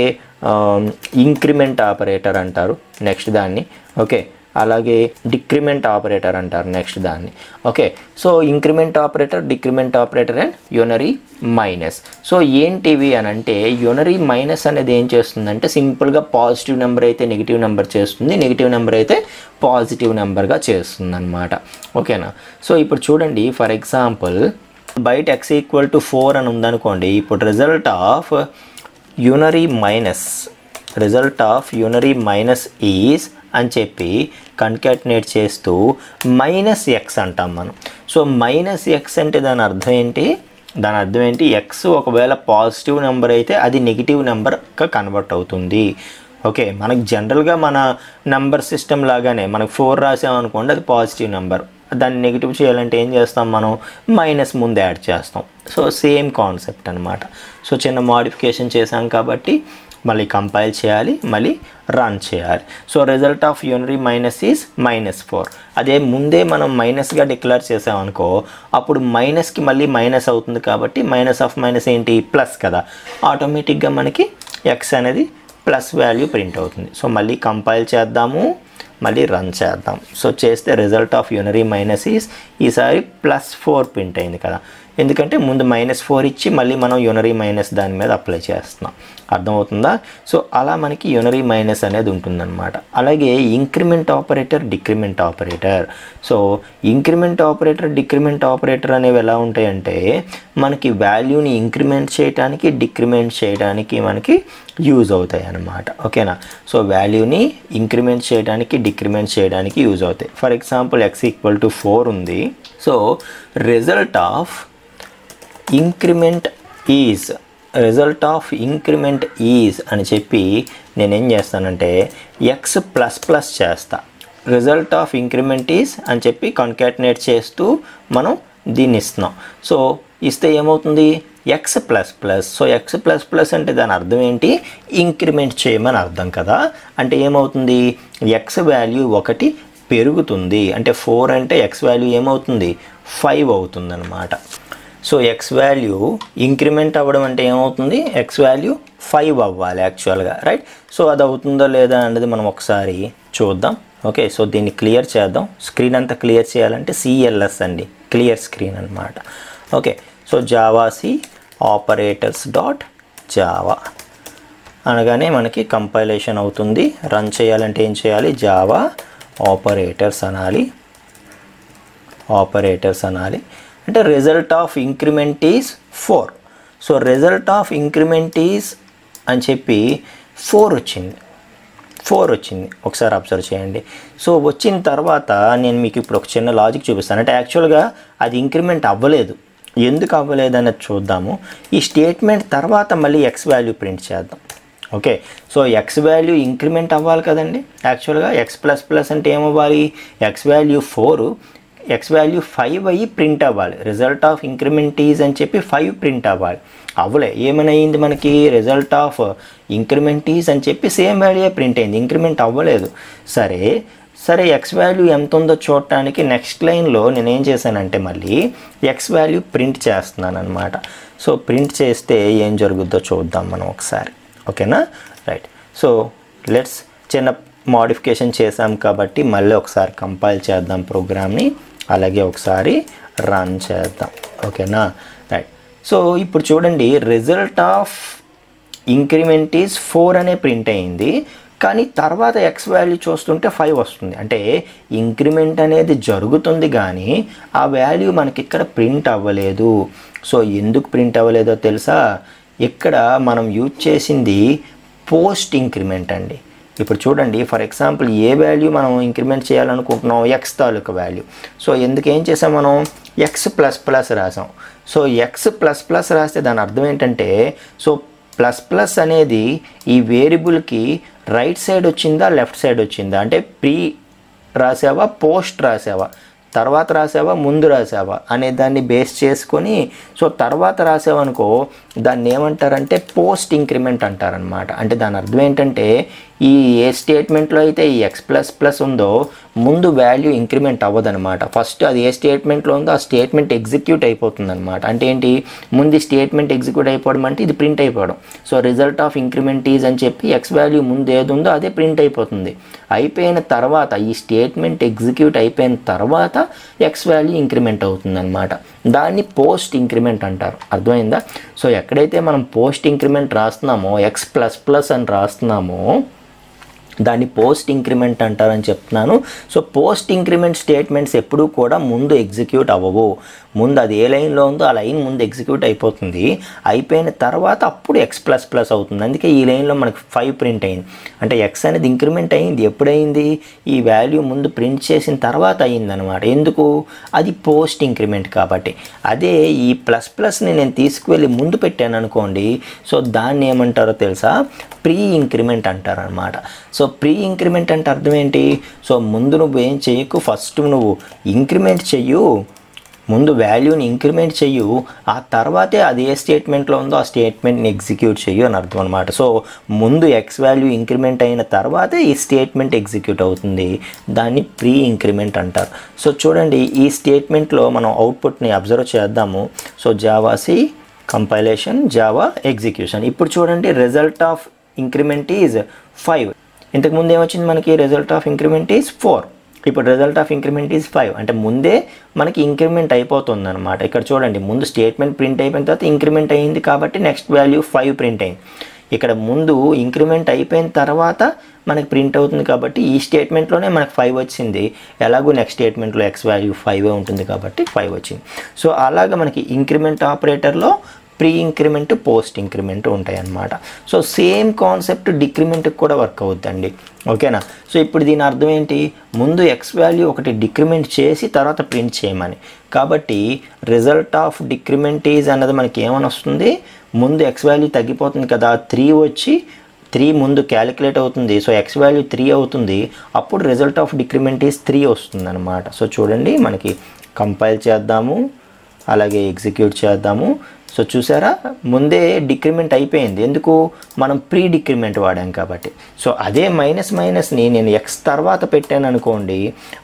S1: ఇంక్రిమెంట్ ఆపరేటర్ అంటారు నెక్స్ట్ దాన్ని. ఓకే, అలాగే డిక్రిమెంట్ ఆపరేటర్ అంటారు నెక్స్ట్ దాన్ని. Okay, so increment operator, decrement operator and unary minus. So ఏంటివి అని అంటే యూనరీ మైనస్ అనేది ఏం చేస్తుందంటే సింపుల్గా పాజిటివ్ నెంబర్ అయితే నెగిటివ్ నెంబర్ చేస్తుంది, నెగిటివ్ నెంబర్ అయితే పాజిటివ్ నెంబర్గా చేస్తుంది అనమాట. ఓకేనా, సో ఇప్పుడు చూడండి ఫర్ ఎగ్జాంపుల్ బయట x = 4 అని ఉందనుకోండి. ఇప్పుడు result of unary minus is అని చెప్పి కన్కాటినేట్ చేస్తూ -x అంటాం మనం. సో -x అంటే దాని అర్థం ఏంటి, x ఒకవేళ పాజిటివ్ నెంబర్ అయితే అది నెగిటివ్ నెంబర్గా కన్వర్ట్ అవుతుంది. ఓకే, మనకు జనరల్గా మన నెంబర్ సిస్టమ్ లాగానే మనకు 4 రాసామనుకోండి అది పాజిటివ్ నెంబర్, దాన్ని నెగిటివ్ చేయాలంటే ఏం చేస్తాం మనం, మైనస్ ముందు యాడ్ చేస్తాం. సో సేమ్ కాన్సెప్ట్ అనమాట. సో చిన్న మోడిఫికేషన్ చేసాం కాబట్టి మళ్ళీ కంపైల్ చేయాలి, మళ్ళీ రన్ చేయాలి. So result of unary minus is -4. అదే ముందే మనం మైనస్గా డిక్లేర్ చేసామనుకో అప్పుడు మైనస్కి మళ్ళీ మైనస్ అవుతుంది కాబట్టి మైనస్ ఆఫ్ మైనస్ ఏంటి, ప్లస్ కదా. ఆటోమేటిక్గా మనకి x అనేది ప్లస్ వాల్యూ ప్రింట్ అవుతుంది. సో మళ్ళీ కంపైల్ చేద్దాము, మళ్ళీ రన్ చేద్దాం. సో చేస్తే result of unary minus is ఈసారి +4 ప్రింట్ అయింది కదా, ఎందుకంటే ముందు -4 ఇచ్చి మళ్ళీ మనం యూనరీ మైనస్ దాని మీద అప్లై చేస్తున్నాం. అర్థమవుతుందా? సో అలా మనకి యూనరీ మైనస్ అనేది ఉంటుందన్నమాట. అలాగే increment operator, decrement operator. So increment operator, decrement operator అనేవి ఎలా ఉంటాయంటే మనకి వాల్యూని ఇంక్రిమెంట్ చేయడానికి, డిక్రిమెంట్ చేయడానికి మనకి యూజ్ అవుతాయి అన్నమాట. ఓకేనా, సో వాల్యూని ఇంక్రిమెంట్ చేయడానికి, డిక్రిమెంట్ చేయడానికి యూజ్ అవుతాయి. ఫర్ ఎగ్జాంపుల్ x = 4 ఉంది. So result of increment is అని చెప్పి నేనేం చేస్తానంటే x++ చేస్తా. రిజల్ట్ ఆఫ్ ఇంక్రిమెంట్ ఈజ్ అని చెప్పి కన్కాటినేట్ చేస్తూ మనం దీన్ని ఇస్తున్నాం. సో ఇస్తే ఏమవుతుంది, x++. సో x++ అంటే దాని అర్థం ఏంటి, ఇంక్రిమెంట్ చేయమని అర్థం కదా. అంటే ఏమవుతుంది, x వాల్యూ 1 పెరుగుతుంది. అంటే 4 అంటే x వాల్యూ ఏమవుతుంది, 5 అవుతుంది అన్నమాట. సో x వాల్యూ ఇంక్రిమెంట్ అవ్వడం అంటే ఏమవుతుంది, x వాల్యూ 5 అవ్వాలి యాక్చువల్గా, రైట్. సో అది అవుతుందో లేదా అనేది మనం ఒకసారి చూద్దాం. ఓకే, సో దీన్ని క్లియర్ చేద్దాం. స్క్రీన్ అంతా క్లియర్ చేయాలంటే CLS అండి, క్లియర్ స్క్రీన్ అనమాట. Okay, so Java C operators.java అనగానే మనకి కంపైలేషన్ అవుతుంది. రన్ చేయాలంటే ఏం చేయాలి, జావా ఆపరేటర్స్ అనాలి. అంటే result of increment is 4. So result of increment is అని చెప్పి 4 వచ్చింది. ఒకసారి అబ్జర్వ్ చేయండి. సో వచ్చిన తర్వాత నేను మీకు ఇప్పుడు ఒక చిన్న లాజిక్ చూపిస్తాను. అంటే యాక్చువల్గా అది ఇంక్రిమెంట్ అవ్వలేదు, ఎందుకు అవ్వలేదన్నది చూద్దాము. ఈ స్టేట్మెంట్ తర్వాత మళ్ళీ ఎక్స్ వాల్యూ ప్రింట్ చేద్దాం. Okay, so X value increment అవ్వాలి కదండి. యాక్చువల్గా ఎక్స్ ప్లస్ ప్లస్ అంటే ఏమవ్వాలి, ఎక్స్ వాల్యూ 4 ఎక్స్ వాల్యూ 5 అయ్యి ప్రింట్ అవ్వాలి. రిజల్ట్ ఆఫ్ ఇంక్రిమెంట్ ఈజ్ అని చెప్పి 5 ప్రింట్ అవ్వాలి. అవ్వలే. ఏమైనా అయింది మనకి, రిజల్ట్ ఆఫ్ ఇంక్రిమెంట్ ఈజ్ అని చెప్పి సేమ్ వాల్యూ ప్రింట్ అయింది, ఇంక్రిమెంట్ అవ్వలేదు. సరే ఎక్స్ వాల్యూ ఎంత ఉందో చూడటానికి నెక్స్ట్ లైన్లో నేను ఏం చేశానంటే మళ్ళీ ఎక్స్ వాల్యూ ప్రింట్ చేస్తున్నాను అనమాట. సో ప్రింట్ చేస్తే ఏం జరుగుద్దో చూద్దాం మనం ఒకసారి. ఓకేనా, రైట్. సో లెట్స్ చిన్న మోడిఫికేషన్ చేసాం కాబట్టి మళ్ళీ ఒకసారి కంపైల్ చేద్దాం ప్రోగ్రామ్ని, అలాగే ఒకసారి రన్ చేద్దాం. ఓకేనా, రైట్. సో ఇప్పుడు చూడండి, రిజల్ట్ ఆఫ్ ఇంక్రిమెంట్ ఈజ్ 4 అనే ప్రింట్ అయింది, కానీ తర్వాత ఎక్స్ వాల్యూ చూస్తుంటే 5 వస్తుంది. అంటే ఇంక్రిమెంట్ అనేది జరుగుతుంది కానీ ఆ వాల్యూ మనకి ఇక్కడ ప్రింట్ అవ్వలేదు. సో ఎందుకు ప్రింట్ అవ్వలేదో తెలుసా, ఇక్కడ మనం యూజ్ చేసింది పోస్ట్ ఇంక్రిమెంట్ అండి. ఇప్పుడు చూడండి, ఫర్ ఎగ్జాంపుల్ ఏ వాల్యూ మనం ఇంక్రిమెంట్ చేయాలనుకుంటున్నాం, ఎక్స్ తాలూకా వాల్యూ. సో ఎందుకు ఏం చేసాం మనం, ఎక్స్ ప్లస్ ప్లస్ రాసాం. సో ఎక్స్ ప్లస్ ప్లస్ రాస్తే దాని అర్థం ఏంటంటే, సో ప్లస్ ప్లస్ అనేది ఈ వేరియబుల్కి రైట్ సైడ్ వచ్చిందా లెఫ్ట్ సైడ్ వచ్చిందా, అంటే ప్రీ రాసావా పోస్ట్ రాసావా, తర్వాత రాసావా ముందు రాసావా అనే దాన్ని బేస్ చేసుకొని, సో తర్వాత రాసావనుకో దాన్ని ఏమంటారంటే పోస్ట్ ఇంక్రిమెంట్ అంటారనమాట. అంటే దాని అర్థం ఏంటంటే, ఈ ఏ స్టేట్మెంట్లో అయితే ఈ ఎక్స్ ప్లస్ ప్లస్ ఉందో ముందు వాల్యూ ఇంక్రిమెంట్ అవ్వదనమాట. ఫస్ట్ అది ఏ స్టేట్మెంట్లో ఉందో ఆ స్టేట్మెంట్ ఎగ్జిక్యూట్ అయిపోతుంది అనమాట. అంటే ఏంటి, ముందు స్టేట్మెంట్ ఎగ్జిక్యూట్ అయిపోవడం అంటే ఇది ప్రింట్ అయిపోవడం. So result of increment is అని చెప్పి ఎక్స్ వాల్యూ ముందు ఏది ఉందో అదే ప్రింట్ అయిపోతుంది. అయిపోయిన తర్వాత ఈ స్టేట్మెంట్ ఎగ్జిక్యూట్ అయిపోయిన తర్వాత ఎక్స్ వాల్యూ ఇంక్రిమెంట్ అవుతుంది అనమాట. దాన్ని పోస్ట్ ఇంక్రిమెంట్ అంటారు. అర్థమైందా? సో ఎక్కడైతే మనం పోస్ట్ ఇంక్రిమెంట్ రాస్తున్నామో, ఎక్స్ ప్లస్ ప్లస్ అని రాస్తున్నామో దాన్ని పోస్ట్ ఇంక్రిమెంట్ అంటారని చెప్తున్నాను. సో పోస్ట్ ఇంక్రిమెంట్ స్టేట్మెంట్స్ ఎప్పుడూ కూడా ముందు ఎగ్జిక్యూట్ అవ్వవు. ముందు అది ఏ లైన్లో ఉందో ఆ లైన్ ముందు ఎగ్జిక్యూట్ అయిపోతుంది. అయిపోయిన తర్వాత అప్పుడు ఎక్స్ ప్లస్ ప్లస్ అవుతుంది. అందుకే ఈ లైన్లో మనకు 5 ప్రింట్ అయింది. అంటే ఎక్స్ అనేది ఇంక్రిమెంట్ అయింది. ఎప్పుడైంది, ఈ వాల్యూ ముందు ప్రింట్ చేసిన తర్వాత అయిందనమాట. ఎందుకు, అది పోస్ట్ ఇంక్రిమెంట్ కాబట్టి. అదే ఈ ప్లస్ ప్లస్ని నేను తీసుకువెళ్ళి ముందు పెట్టాను అనుకోండి, సో దాన్ని ఏమంటారో తెలుసా, ప్రీ ఇంక్రిమెంట్ అంటారనమాట. సో ప్రీ ఇంక్రిమెంట్ అంటే అర్థం ఏంటి, సో ముందు నువ్వు ఏం చెయ్యకు, ఫస్ట్ నువ్వు ఇంక్రిమెంట్ చెయ్యు, ముందు వాల్యూని ఇంక్రిమెంట్ చెయ్యు, ఆ తర్వాతే అది ఏ స్టేట్మెంట్లో ఉందో ఆ స్టేట్మెంట్ని ఎగ్జిక్యూట్ చెయ్యు అని అర్థం అనమాట. సో ముందు ఎక్స్ వాల్యూ ఇంక్రిమెంట్ అయిన తర్వాతే ఈ స్టేట్మెంట్ ఎగ్జిక్యూట్ అవుతుంది. దాన్ని ప్రీ ఇంక్రిమెంట్ అంటారు. సో చూడండి, ఈ స్టేట్మెంట్లో మనం అవుట్పుట్ని అబ్జర్వ్ చేద్దాము. So Java C compilation, Java execution. ఇప్పుడు చూడండి, రిజల్ట్ ఆఫ్ ఇంక్రిమెంట్ ఈజ్ 5. ఇంతకుముందు ఏమొచ్చింది మనకి, రిజల్ట్ ఆఫ్ ఇంక్రిమెంట్ ఈజ్ 4. ఇప్పుడు రిజల్ట్ ఆఫ్ ఇంక్రిమెంట్ ఈజ్ 5. అంటే ముందే మనకి ఇంక్రిమెంట్ అయిపోతుంది అనమాట. ఇక్కడ చూడండి, ముందు స్టేట్మెంట్ ప్రింట్ అయిపోయిన తర్వాత ఇంక్రిమెంట్ అయింది కాబట్టి నెక్స్ట్ వాల్యూ 5 ప్రింట్ అయింది. ఇక్కడ ముందు ఇంక్రిమెంట్ అయిపోయిన తర్వాత మనకి ప్రింట్ అవుతుంది కాబట్టి ఈ స్టేట్మెంట్లోనే మనకు 5 వచ్చింది. ఎలాగో నెక్స్ట్ స్టేట్మెంట్లో ఎక్స్ వాల్యూ 5 ఉంటుంది కాబట్టి 5 వచ్చింది. సో అలాగా మనకి ఇంక్రిమెంట్ ఆపరేటర్లో ప్రీ ఇంక్రిమెంట్, పోస్ట్ ఇంక్రిమెంట్ ఉంటాయి అన్నమాట. సో సేమ్ కాన్సెప్ట్ డిక్రిమెంట్కి కూడా వర్క్ అవుతుందండి. ఓకేనా? సో ఇప్పుడు దీని అర్థం ఏంటి, ముందు ఎక్స్ వాల్యూ ఒకటి డిక్రిమెంట్ చేసి తర్వాత ప్రింట్ చేయమని. కాబట్టి రిజల్ట్ ఆఫ్ డిక్రిమెంట్ ఈజ్ అన్నది మనకి ఏమని వస్తుంది, ముందు ఎక్స్ వాల్యూ తగ్గిపోతుంది కదా, 3 వచ్చి 3 ముందు క్యాలిక్యులేట్ అవుతుంది. సో ఎక్స్ వాల్యూ 3 అవుతుంది. అప్పుడు రిజల్ట్ ఆఫ్ డిక్రిమెంట్ ఈజ్ 3 వస్తుంది అనమాట. సో చూడండి, మనకి కంపైల్ చేద్దాము, అలాగే ఎగ్జిక్యూట్ చేద్దాము. సో చూసారా, ముందే డిక్రిమెంట్ అయిపోయింది. ఎందుకు, మనం ప్రీ డిక్రిమెంట్ వాడాం కాబట్టి. సో అదే మైనస్ని నేను ఎక్స్ తర్వాత పెట్టాను అనుకోండి,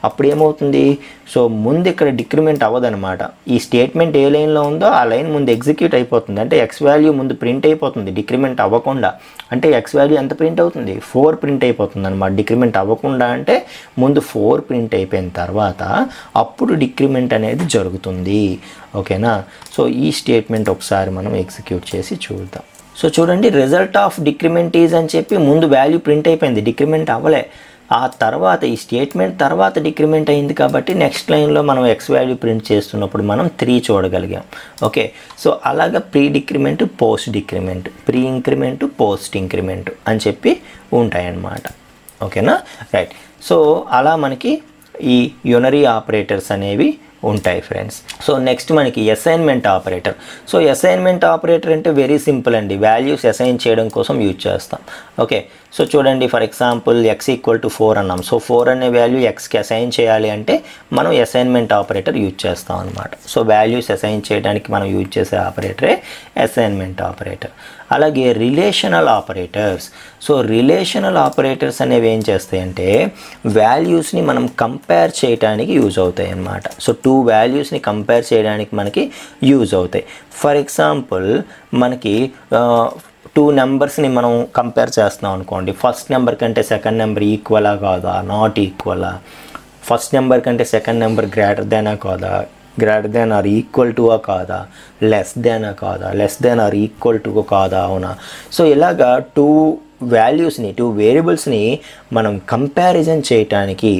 S1: అప్పుడు ఏమవుతుంది, సో ముందు ఇక్కడ డిక్రిమెంట్ అవ్వదనమాట. ఈ స్టేట్మెంట్ ఏ లైన్లో ఉందో ఆ లైన్ ముందు ఎగ్జిక్యూట్ అయిపోతుంది. అంటే ఎక్స్ వాల్యూ ముందు ప్రింట్ అయిపోతుంది డిక్రిమెంట్ అవ్వకుండా. అంటే ఎక్స్ వాల్యూ ఎంత ప్రింట్ అవుతుంది, 4 ప్రింట్ అయిపోతుంది అనమాట. డిక్రిమెంట్ అవ్వకుండా అంటే ముందు 4 ప్రింట్ అయిపోయిన తర్వాత అప్పుడు డిక్రిమెంట్ అనేది జరుగుతుంది. ఓకేనా? సో ఈ స్టేట్మెంట్ ఒకసారి మనం ఎగ్జిక్యూట్ చేసి చూద్దాం. సో చూడండి, రిజల్ట్ ఆఫ్ డిక్రిమెంట్ ఈజ్ అని చెప్పి ముందు వాల్యూ ప్రింట్ అయిపోయింది, డిక్రిమెంట్ అవ్వలే. ఆ తర్వాత ఈ స్టేట్మెంట్ తర్వాత డిక్రిమెంట్ అయింది కాబట్టి నెక్స్ట్ లైన్లో మనం ఎక్స్ వాల్యూ ప్రింట్ చేస్తున్నప్పుడు మనం 3 చూడగలిగాం. ఓకే, సో అలాగా pre decrement, post decrement, pre increment, post increment అని చెప్పి ఉంటాయన్నమాట. ఓకేనా? రైట్. సో అలా మనకి ఈ యూనరీ ఆపరేటర్స్ అనేవి ఉంటాయి ఫ్రెండ్స్. సో నెక్స్ట్ మనకి assignment operator. So assignment operator అంటే వెరీ సింపుల్ అండి, వాల్యూస్ అసైన్ చేయడం కోసం యూజ్ చేస్తాం. ఓకే, సో చూడండి ఫర్ ఎగ్జాంపుల్ x = 4 అన్నాం. సో 4 అనే వాల్యూ xకి అసైన్ చేయాలి అంటే మనం అసైన్మెంట్ ఆపరేటర్ యూజ్ చేస్తాం అనమాట. సో వాల్యూస్ అసైన్ చేయడానికి మనం యూజ్ చేసే ఆపరేటరే అసైన్మెంట్ ఆపరేటర్. అలాగే relational operators. So relational operators అనేవి ఏం చేస్తాయంటే వాల్యూస్ని మనం కంపేర్ చేయడానికి యూజ్ అవుతాయి అన్నమాట. సో 2 వాల్యూస్ని కంపేర్ చేయడానికి మనకి యూజ్ అవుతాయి. ఫర్ ఎగ్జాంపుల్ మనకి 2 నెంబర్స్ని మనం కంపేర్ చేస్తున్నాం అనుకోండి. ఫస్ట్ నెంబర్ కంటే సెకండ్ నెంబర్ ఈక్వలా కాదా, నాట్ ఈక్వలా, ఫస్ట్ నెంబర్ కంటే సెకండ్ నెంబర్ గ్రేటర్ దానా కాదా, greater than or equal to కాదా, లెస్ దానా కాదా, less than or equal to కాదా, అవునా. సో ఇలాగా 2 వాల్యూస్ని 2 వేరియబుల్స్ని మనం కంపారిజన్ చేయడానికి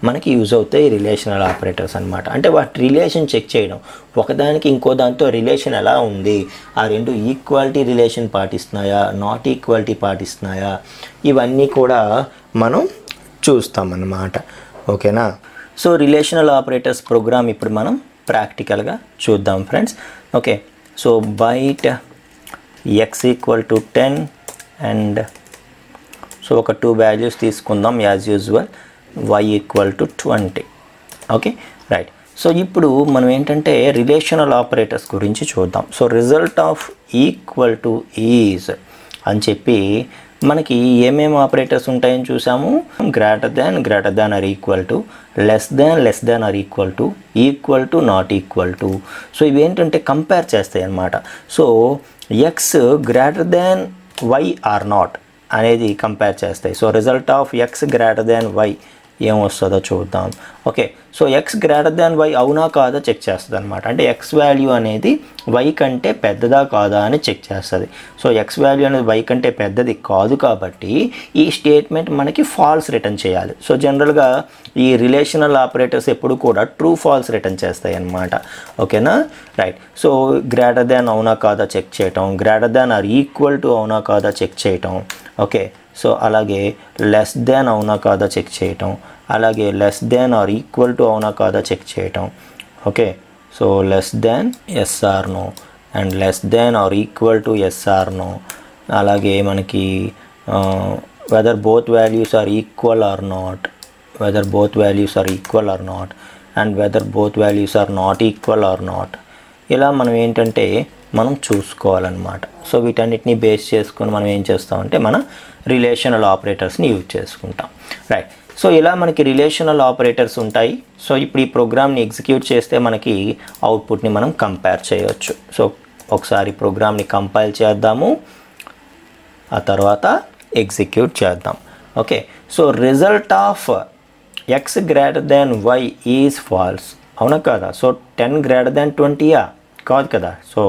S1: మనకి యూజ్ అవుతాయి రిలేషనల్ ఆపరేటర్స్ అనమాట. అంటే వాటి రిలేషన్ చెక్ చేయడం, ఒకదానికి ఇంకో దాంతో రిలేషన్ ఎలా ఉంది, ఆ రెండు ఈక్వాలిటీ రిలేషన్ పాటిస్తున్నాయా, నాట్ ఈక్వాలిటీ పాటిస్తున్నాయా, ఇవన్నీ కూడా మనం చూస్తామన్నమాట. ఓకేనా. సో రిలేషనల్ ఆపరేటర్స్ ప్రోగ్రామ్ ఇప్పుడు మనం ప్రాక్టికల్గా చూద్దాం friends. Okay, so byte x = 10 and so ఒక 2 వాల్యూస్ తీసుకుందాం as usual, y = 20. Okay right. So ఇప్పుడు మనం ఏంటంటే రిలేషనల్ ఆపరేటర్స్ గురించి చూద్దాం. So result of equal to is అని చెప్పి మనకి ఏమేమి ఆపరేటర్స్ ఉంటాయని చూసాము. Greater than or equal to, less than or equal to not equal to. So ఇవి ఏంటంటే కంపేర్ చేస్తాయి అన్నమాట. So x greater than y or not అనేది కంపేర్ చేస్తాయి. So result of x greater than y ఏమొస్తుందో చూద్దాం. Okay, so x greater than y అవునా కాదా చెక్ చేస్తుంది అనమాట. అంటే x వాల్యూ అనేది y కంటే పెద్దదా కాదా అని చెక్ చేస్తుంది. సో x వాల్యూ అనేది y కంటే పెద్దది కాదు కాబట్టి ఈ స్టేట్మెంట్ మనకి ఫాల్స్ రిటర్న్ చేయాలి. సో జనరల్గా ఈ రిలేషనల్ ఆపరేటర్స్ ఎప్పుడు కూడా ట్రూ ఫాల్స్ రిటర్న్ చేస్తాయి అన్నమాట. ఓకేనా రైట్. సో గ్రేటర్ దాన్ అవునా కాదా చెక్ చేయటం, greater than or equal to అవునా కాదా చెక్ చేయటం. ఓకే, సో అలాగే లెస్ దాన్ అవునా కాదా చెక్ చేయటం, అలాగే less than or equal to అవునా కాదా చెక్ చేయటం. Okay, so less than yes or no and less than or equal to yes or no. అలాగే మనకి whether both values are equal or not, whether both values are equal or not and whether both values are not equal or not. ఇలా మనం ఏంటంటే మనం చూసుకోవాలన్నమాట. సో వీటన్నిటిని బేస్ చేసుకొని మనం ఏం చేస్తామంటే మన రిలేషనల్ ఆపరేటర్స్ని యూజ్ చేసుకుంటాం. రైట్. సో ఇలా మనకి రిలేషనల్ ఆపరేటర్స్ ఉంటాయి. సో ఇప్పుడు ఈ ప్రోగ్రామ్ని ఎగ్జిక్యూట్ చేస్తే మనకి అవుట్పుట్ని మనం కంపేర్ చేయవచ్చు. సో ఒకసారి ప్రోగ్రామ్ని కంపైల్ చేద్దాము, ఆ తర్వాత ఎగ్జిక్యూట్ చేద్దాం. Okay, so result of x greater than y is false అవునా కదా. సో 10 గ్రేటర్ దాన్ 20యా కాదు కదా. సో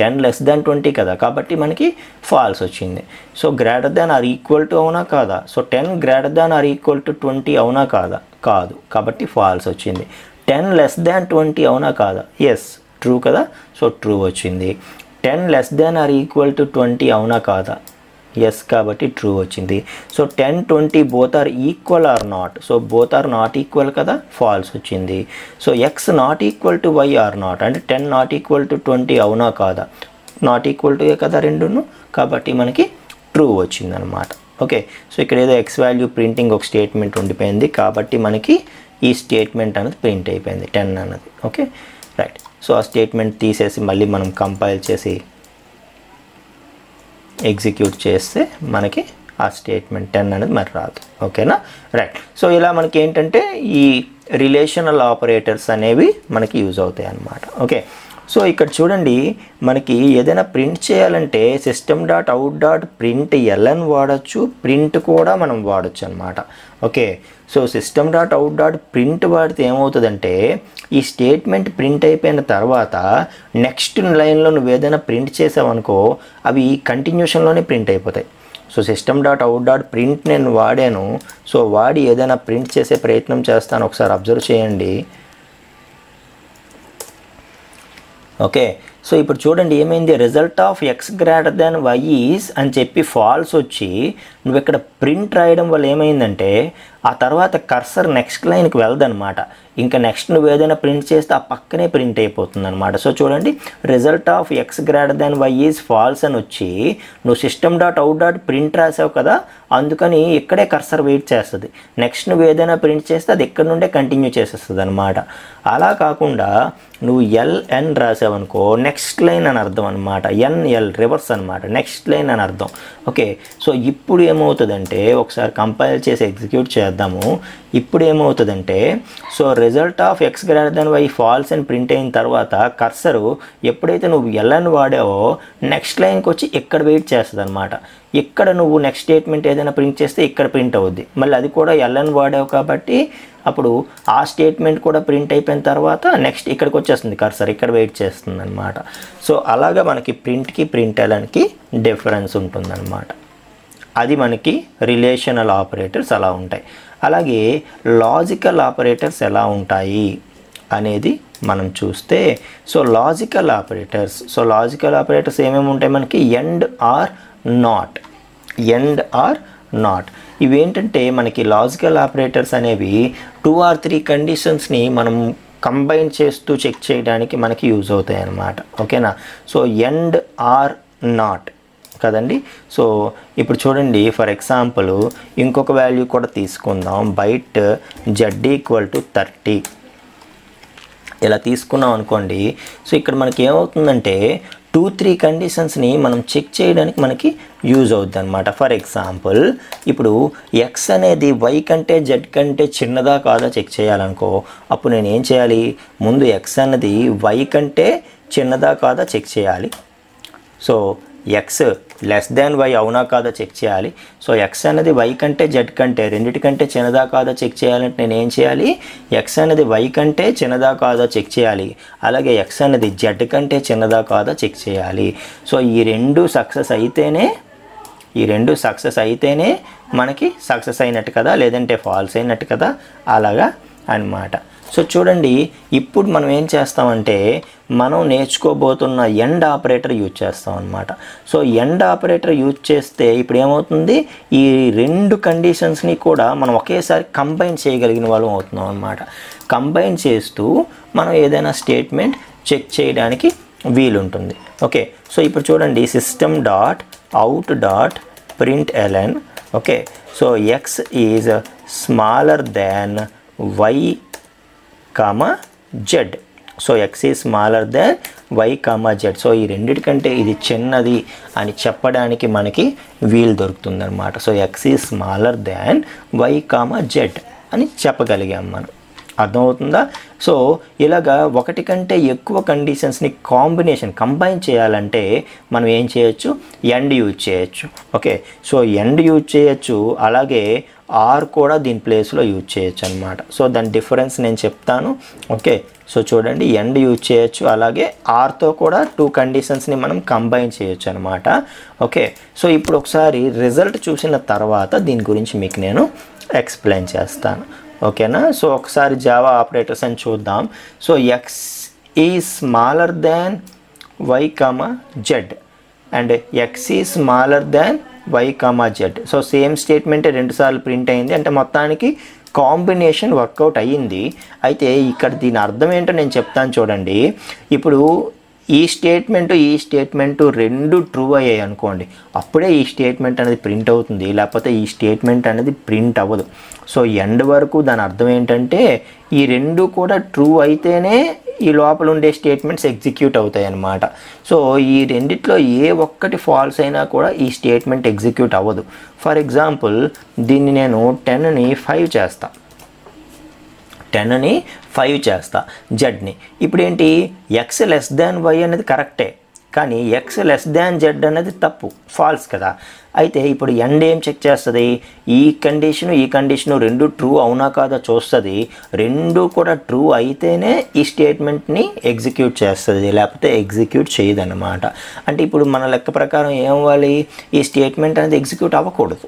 S1: 10 లెస్ దాన్ 20 కదా, కాబట్టి మనకి ఫాల్స్ వచ్చింది. So greater than or equal to అవునా కాదా. So 10 greater than or equal to 20 అవునా కాదా, కాదు, కాబట్టి ఫాల్స్ వచ్చింది. 10 లెస్ దాన్ 20 అవునా కాదా, ఎస్ ట్రూ కదా. సో ట్రూ వచ్చింది. 10 less than or equal to 20 అవునా కాదా, ఎస్ కాబట్టి ట్రూ వచ్చింది. So 10, 20 both are equal or not. So both are not equal కదా, ఫాల్స్ వచ్చింది. So x not equal to y or not, అంటే 10 నాట్ ఈక్వల్ టు 20 అవునా కాదా, నాట్ ఈక్వల్ టు కదా రెండును, కాబట్టి మనకి ట్రూ వచ్చింది అనమాట. ఓకే, సో ఇక్కడ ఏదో x వాల్యూ ప్రింటింగ్ ఒక స్టేట్మెంట్ ఉండిపోయింది కాబట్టి మనకి ఈ స్టేట్మెంట్ అనేది ప్రింట్ అయిపోయింది 10 అన్నది. Okay right. సో ఆ స్టేట్మెంట్ తీసేసి మళ్ళీ మనం కంపైల్ చేసి ఎగ్జిక్యూట్ చేస్తే మనకి ఆ స్టేట్మెంట్ 10 అనేది మరి రాదు. ఓకేనా రైట్. సో ఇలా మనకి ఏంటంటే ఈ రిలేషనల్ ఆపరేటర్స్ అనేవి మనకి యూజ్ అవుతాయి అన్నమాట. ఓకే, సో ఇక్కడ చూడండి మనకి ఏదైనా ప్రింట్ చేయాలంటే system.out.println వాడచ్చు, ప్రింట్ కూడా మనం వాడచ్చు అనమాట. ఓకే, సో system.out.print వాడితే ఏమవుతుందంటే ఈ స్టేట్మెంట్ ప్రింట్ అయిపోయిన తర్వాత నెక్స్ట్ లైన్లో నువ్వు ఏదైనా ప్రింట్ చేసావనుకో అవి కంటిన్యూషన్లోనే ప్రింట్ అయిపోతాయి. సో system.out.print నేను వాడాను. సో వాడి ఏదైనా ప్రింట్ చేసే ప్రయత్నం చేస్తాను, ఒకసారి అబ్జర్వ్ చేయండి. ఓకే, సో ఇప్పుడు చూడండి ఏమైంది, result of x greater than y is అని చెప్పి ఫాల్స్ వచ్చి నువ్వు ఇక్కడ ప్రింట్ రాయడం వల్ల ఏమైందంటే ఆ తర్వాత కర్సర్ నెక్స్ట్ లైన్కి వెళ్దనమాట. ఇంకా నెక్స్ట్ నువ్వు ఏదైనా ప్రింట్ చేస్తే ఆ పక్కనే ప్రింట్ అయిపోతుంది అనమాట. సో చూడండి, result of x greater than y is false అని వచ్చి నువ్వు system dot out dot print రాసావు కదా, అందుకని ఇక్కడే కర్సర్ వెయిట్ చేస్తుంది. నెక్స్ట్ నువ్వు ఏదైనా ప్రింట్ చేస్తే అది ఇక్కడ నుండే కంటిన్యూ చేసేస్తుంది అనమాట. అలా కాకుండా నువ్వు ఎల్ఎన్ రాసావనుకో నెక్స్ట్ లైన్ అని అర్థం అనమాట. ఎన్ఎల్ రివర్స్ అనమాట, నెక్స్ట్ లైన్ అని అర్థం. ఓకే, సో ఇప్పుడు ఏమవుతుందంటే ఒకసారి కంపైల్ చేసి ఎగ్జిక్యూట్ చేద్దాము. ఇప్పుడు ఏమవుతుందంటే so result of x greater than y false అని ప్రింట్ అయిన తర్వాత కర్సరు ఎప్పుడైతే నువ్వు ఎల్ఎన్ వాడావో నెక్స్ట్ లైన్కి వచ్చి ఇక్కడ వెయిట్ చేస్తుంది అనమాట. ఇక్కడ నువ్వు నెక్స్ట్ స్టేట్మెంట్ ఏదైనా ప్రింట్ చేస్తే ఇక్కడ ప్రింట్ అవుద్ది. మళ్ళీ అది కూడా ఎల్ఎన్ వాడావు కాబట్టి అప్పుడు ఆ స్టేట్మెంట్ కూడా ప్రింట్ అయిపోయిన తర్వాత నెక్స్ట్ ఇక్కడికి వచ్చేస్తుంది కర్సర్, ఇక్కడ వెయిట్ చేస్తుంది అనమాట. సో అలాగా మనకి ప్రింట్కి ప్రింట్ ఎల్ఎన్కి డిఫరెన్స్ ఉంటుందన్నమాట. అది మనకి రిలేషనల్ ఆపరేటర్స్ అలా ఉంటాయి. అలాగే లాజికల్ ఆపరేటర్స్ ఎలా ఉంటాయి అనేది మనం చూస్తే సో లాజికల్ ఆపరేటర్స్ ఏమేమి ఉంటాయి మనకి? And or not. ఇవేంటంటే మనకి లాజికల్ ఆపరేటర్స్ అనేవి 2 or 3 కండిషన్స్ని మనం కంబైన్ చేస్తూ చెక్ చేయడానికి మనకి యూజ్ అవుతాయి అన్నమాట. ఓకేనా? సో ఎండ్ ఆర్ నాట్ కదండి. సో ఇప్పుడు చూడండి, ఫర్ ఎగ్జాంపుల్ ఇంకొక వాల్యూ కూడా తీసుకుందాం. బైట్ z = 30 ఇలా తీసుకున్నాం అనుకోండి. సో ఇక్కడ మనకి ఏమవుతుందంటే 2-3 కండిషన్స్ని మనం చెక్ చేయడానికి మనకి యూజ్ అవుద్ది అనమాట. ఫర్ ఎగ్జాంపుల్ ఇప్పుడు ఎక్స్ అనేది వై కంటే జెడ్ కంటే చిన్నదా కాదా చెక్ చేయాలనుకో, అప్పుడు నేను ఏం చేయాలి? ముందు ఎక్స్ అన్నది వై కంటే చిన్నదా కాదా చెక్ చేయాలి. So x less than y అవునా కాదా చెక్ చేయాలి. సో ఎక్స్ అనేది వై కంటే జెడ్ కంటే రెండిటికంటే చిన్నదా కాదా చెక్ చేయాలంటే నేను ఏం చేయాలి? ఎక్స్ అనేది వై కంటే చిన్నదా కాదా చెక్ చేయాలి. అలాగే ఎక్స్ అనేది జెడ్ కంటే చిన్నదా కాదా చెక్ చేయాలి. సో ఈ రెండు సక్సెస్ అయితేనే మనకి సక్సెస్ అయినట్టు కదా, లేదంటే ఫాల్స్ అయినట్టు కదా, అలాగా అన్నమాట. సో చూడండి, ఇప్పుడు మనం ఏం చేస్తామంటే మనం నేర్చుకోబోతున్న ఎండ్ ఆపరేటర్ యూజ్ చేస్తాం అన్నమాట. సో ఎండ్ ఆపరేటర్ యూజ్ చేస్తే ఇప్పుడు ఏమవుతుంది? ఈ 2 కండిషన్స్ని కూడా మనం ఒకేసారి కంబైన్ చేయగలిగిన వాళ్ళం అవుతున్నాం అన్నమాట. కంబైన్ చేస్తూ మనం ఏదైనా స్టేట్మెంట్ చెక్ చేయడానికి వీలుంటుంది. ఓకే, సో ఇప్పుడు చూడండి, system dot out dot print LN. Okay, so x is smaller than y comma z. So x is smaller than y comma z. So ఈ రెండిటికంటే ఇది చిన్నది అని చెప్పడానికి మనకి వీలు దొరుకుతుంది అనమాట. So x is smaller than y comma z అని చెప్పగలిగాం మనం. అర్థమవుతుందా? సో ఇలాగా ఒకటి కంటే ఎక్కువ కండిషన్స్ని కంబైన్ చేయాలంటే మనం ఏం చేయొచ్చు? ఎండ్ యూజ్ చేయొచ్చు. ఓకే, సో ఎండ్ యూజ్ చేయొచ్చు, అలాగే ఆర్ కూడా దీని ప్లేస్లో యూజ్ చేయొచ్చు అనమాట. సో దాని డిఫరెన్స్ నేను చెప్తాను. ఓకే, సో చూడండి, ఎండ్ యూజ్ చేయొచ్చు, అలాగే ఆర్తో కూడా 2 కండిషన్స్ని మనం కంబైన్ చేయొచ్చు అనమాట. ఓకే, సో ఇప్పుడు ఒకసారి రిజల్ట్ చూసిన తర్వాత దీని గురించి మీకు నేను ఎక్స్ప్లెయిన్ చేస్తాను. ఓకేనా? సో ఒకసారి జావా ఆపరేటర్స్ అని చూద్దాం. So x is smaller than y comma z and x is smaller than y comma z. So same స్టేట్మెంటే 2 సార్లు ప్రింట్ అయింది, అంటే మొత్తానికి కాంబినేషన్ వర్కౌట్ అయ్యింది. అయితే ఇక్కడ దీని అర్థం ఏంటో నేను చెప్తాను చూడండి. ఇప్పుడు ఈ స్టేట్మెంటు 2 ట్రూ అయ్యాయి అనుకోండి, అప్పుడే ఈ స్టేట్మెంట్ అనేది ప్రింట్ అవుతుంది, లేకపోతే ఈ స్టేట్మెంట్ అనేది ప్రింట్ అవ్వదు. సో ఎండ్ వరకు దాని అర్థం ఏంటంటే ఈ 2 కూడా ట్రూ అయితేనే ఈ లోపల ఉండే స్టేట్మెంట్స్ ఎగ్జిక్యూట్ అవుతాయి అన్నమాట. సో ఈ రెండిట్లో ఏ ఒక్కటి ఫాల్స్ అయినా కూడా ఈ స్టేట్మెంట్ ఎగ్జిక్యూట్ అవ్వదు. ఫర్ ఎగ్జాంపుల్ దీన్ని నేను 10ని 5 చేస్తా, 10ని 5 చేస్తా జెడ్ని. ఇప్పుడు ఏంటి? ఎక్స్ లెస్ దాన్ వై అనేది కరెక్టే, కానీ ఎక్స్ లెస్ దాన్ జెడ్ అనేది తప్పు, ఫాల్స్ కదా. అయితే ఇప్పుడు ఎండ్ ఏం చెక్ చేస్తుంది? ఈ కండిషను 2 ట్రూ అవునా కాదా చూస్తుంది. 2 కూడా ట్రూ అయితేనే ఈ స్టేట్మెంట్ని ఎగ్జిక్యూట్ చేస్తుంది, లేకపోతే ఎగ్జిక్యూట్ చేయదన్నమాట. అంటే ఇప్పుడు మన లెక్క ప్రకారం ఏమవ్వాలి? ఈ స్టేట్మెంట్ అనేది ఎగ్జిక్యూట్ అవ్వకూడదు.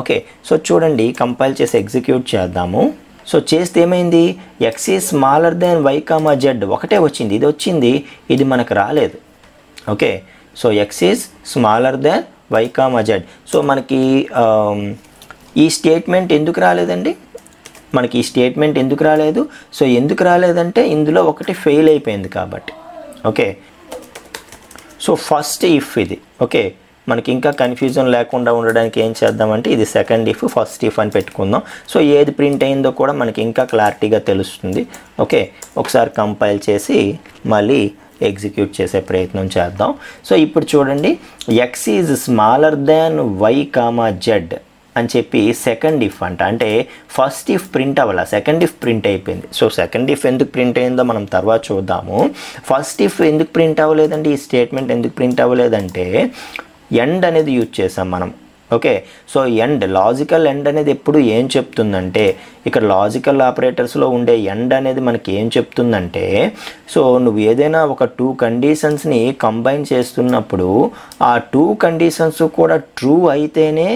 S1: ఓకే, సో చూడండి, కంపైల్ చేసి ఎగ్జిక్యూట్ చేద్దాము. సో చేస్తే ఏమైంది? X is smaller than y comma z ఒకటే వచ్చింది, ఇది మనకు రాలేదు. Okay, so x is smaller than y comma z. So మనకి ఈ స్టేట్మెంట్ ఎందుకు రాలేదండి, మనకి ఈ స్టేట్మెంట్ ఎందుకు రాలేదు? సో ఎందుకు రాలేదంటే ఇందులో ఒకటి ఫెయిల్ అయిపోయింది కాబట్టి. ఓకే, సో ఫస్ట్ ఇఫ్ ఇది. ఓకే, మనకి ఇంకా కన్ఫ్యూజన్ లేకుండా ఉండడానికి ఏం చేద్దామంటే ఇది సెకండ్ ఇఫ్, ఫస్ట్ ఇఫ్ అని పెట్టుకుందాం. సో ఏది ప్రింట్ అయిందో కూడా మనకి ఇంకా క్లారిటీగా తెలుస్తుంది. ఓకే, ఒకసారి కంపైల్ చేసి మళ్ళీ ఎగ్జిక్యూట్ చేసే ప్రయత్నం చేద్దాం. సో ఇప్పుడు చూడండి, x is smaller than y comma z అని చెప్పి సెకండ్ ఇఫ్ అంట. అంటే ఫస్ట్ ఇఫ్ ప్రింట్ అవ్వాల, సెకండ్ ఇఫ్ ప్రింట్ అయిపోయింది. సో సెకండ్ ఇఫ్ ఎందుకు ప్రింట్ అయిందో మనం తర్వాత చూద్దాము. ఫస్ట్ ఇఫ్ ఎందుకు ప్రింట్ అవ్వలేదండి, ఈ స్టేట్మెంట్ ఎందుకు ప్రింట్ అవ్వలేదంటే ఎండ్ అనేది యూజ్ చేసాం మనం. Okay, so end, logical end అనేది ఎప్పుడు ఏం చెప్తుందంటే, ఇక్కడ లాజికల్ ఆపరేటర్స్లో ఉండే ఎండ్ అనేది మనకి ఏం చెప్తుందంటే, సో నువ్వు ఏదైనా ఒక 2 కండిషన్స్ని కంబైన్ చేస్తున్నప్పుడు ఆ 2 కండిషన్స్ కూడా ట్రూ అయితేనే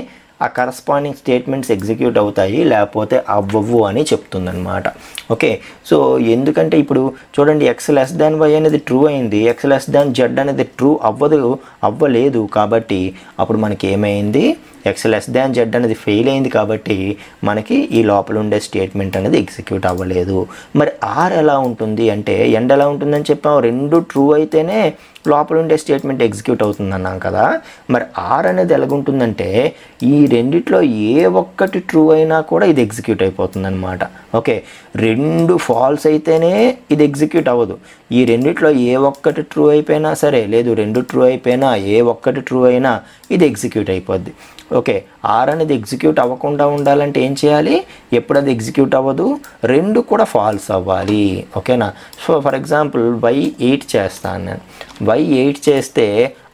S1: ఆ కరస్పాండింగ్ స్టేట్మెంట్స్ ఎగ్జిక్యూట్ అవుతాయి, లేకపోతే అవ్వవు అని చెప్తుందన్నమాట. ఓకే, సో ఎందుకంటే ఇప్పుడు చూడండి, ఎక్స్ లెస్ దాన్ వై అనేది ట్రూ అయింది, ఎక్స్ లెస్ దాన్ జెడ్ అనేది ట్రూ అవ్వలేదు. కాబట్టి అప్పుడు మనకి ఏమైంది, ఎక్స్ లెస్ దాన్ జెడ్ అనేది ఫెయిల్ అయింది. కాబట్టి మనకి ఈ లోపల ఉండే స్టేట్మెంట్ అనేది ఎగ్జిక్యూట్ అవ్వలేదు. మరి ఆర్ ఎలా ఉంటుంది అంటే, ఎండ్ ఎలా ఉంటుందని చెప్పాం, 2 ట్రూ అయితేనే లోపల ఉండే స్టేట్మెంట్ ఎగ్జిక్యూట్ అవుతుంది అన్నాం కదా. మరి ఆర్ అనేది ఎలాగుంటుందంటే, ఈ రెండిట్లో ఏ ఒక్కటి ట్రూ అయినా కూడా ఇది ఎగ్జిక్యూట్ అయిపోతుంది అనమాట. ఓకే, 2 ఫాల్స్ అయితేనే ఇది ఎగ్జిక్యూట్ అవ్వదు. ఈ రెండిట్లో ఏ ఒక్కటి ట్రూ అయిపోయినా సరే, లేదు 2 ట్రూ అయిపోయినా, ఏ ఒక్కటి ట్రూ అయినా ఇది ఎగ్జిక్యూట్ అయిపోద్ది. ఓకే, ఆర్ అనేది ఎగ్జిక్యూట్ అవ్వకుండా ఉండాలంటే ఏం చేయాలి, ఎప్పుడు అది ఎగ్జిక్యూట్ అవ్వదు, 2 కూడా ఫాల్స్ అవ్వాలి. ఓకేనా. సో ఫర్ ఎగ్జాంపుల్ y8 చేస్తాను నేను, y8 చేస్తే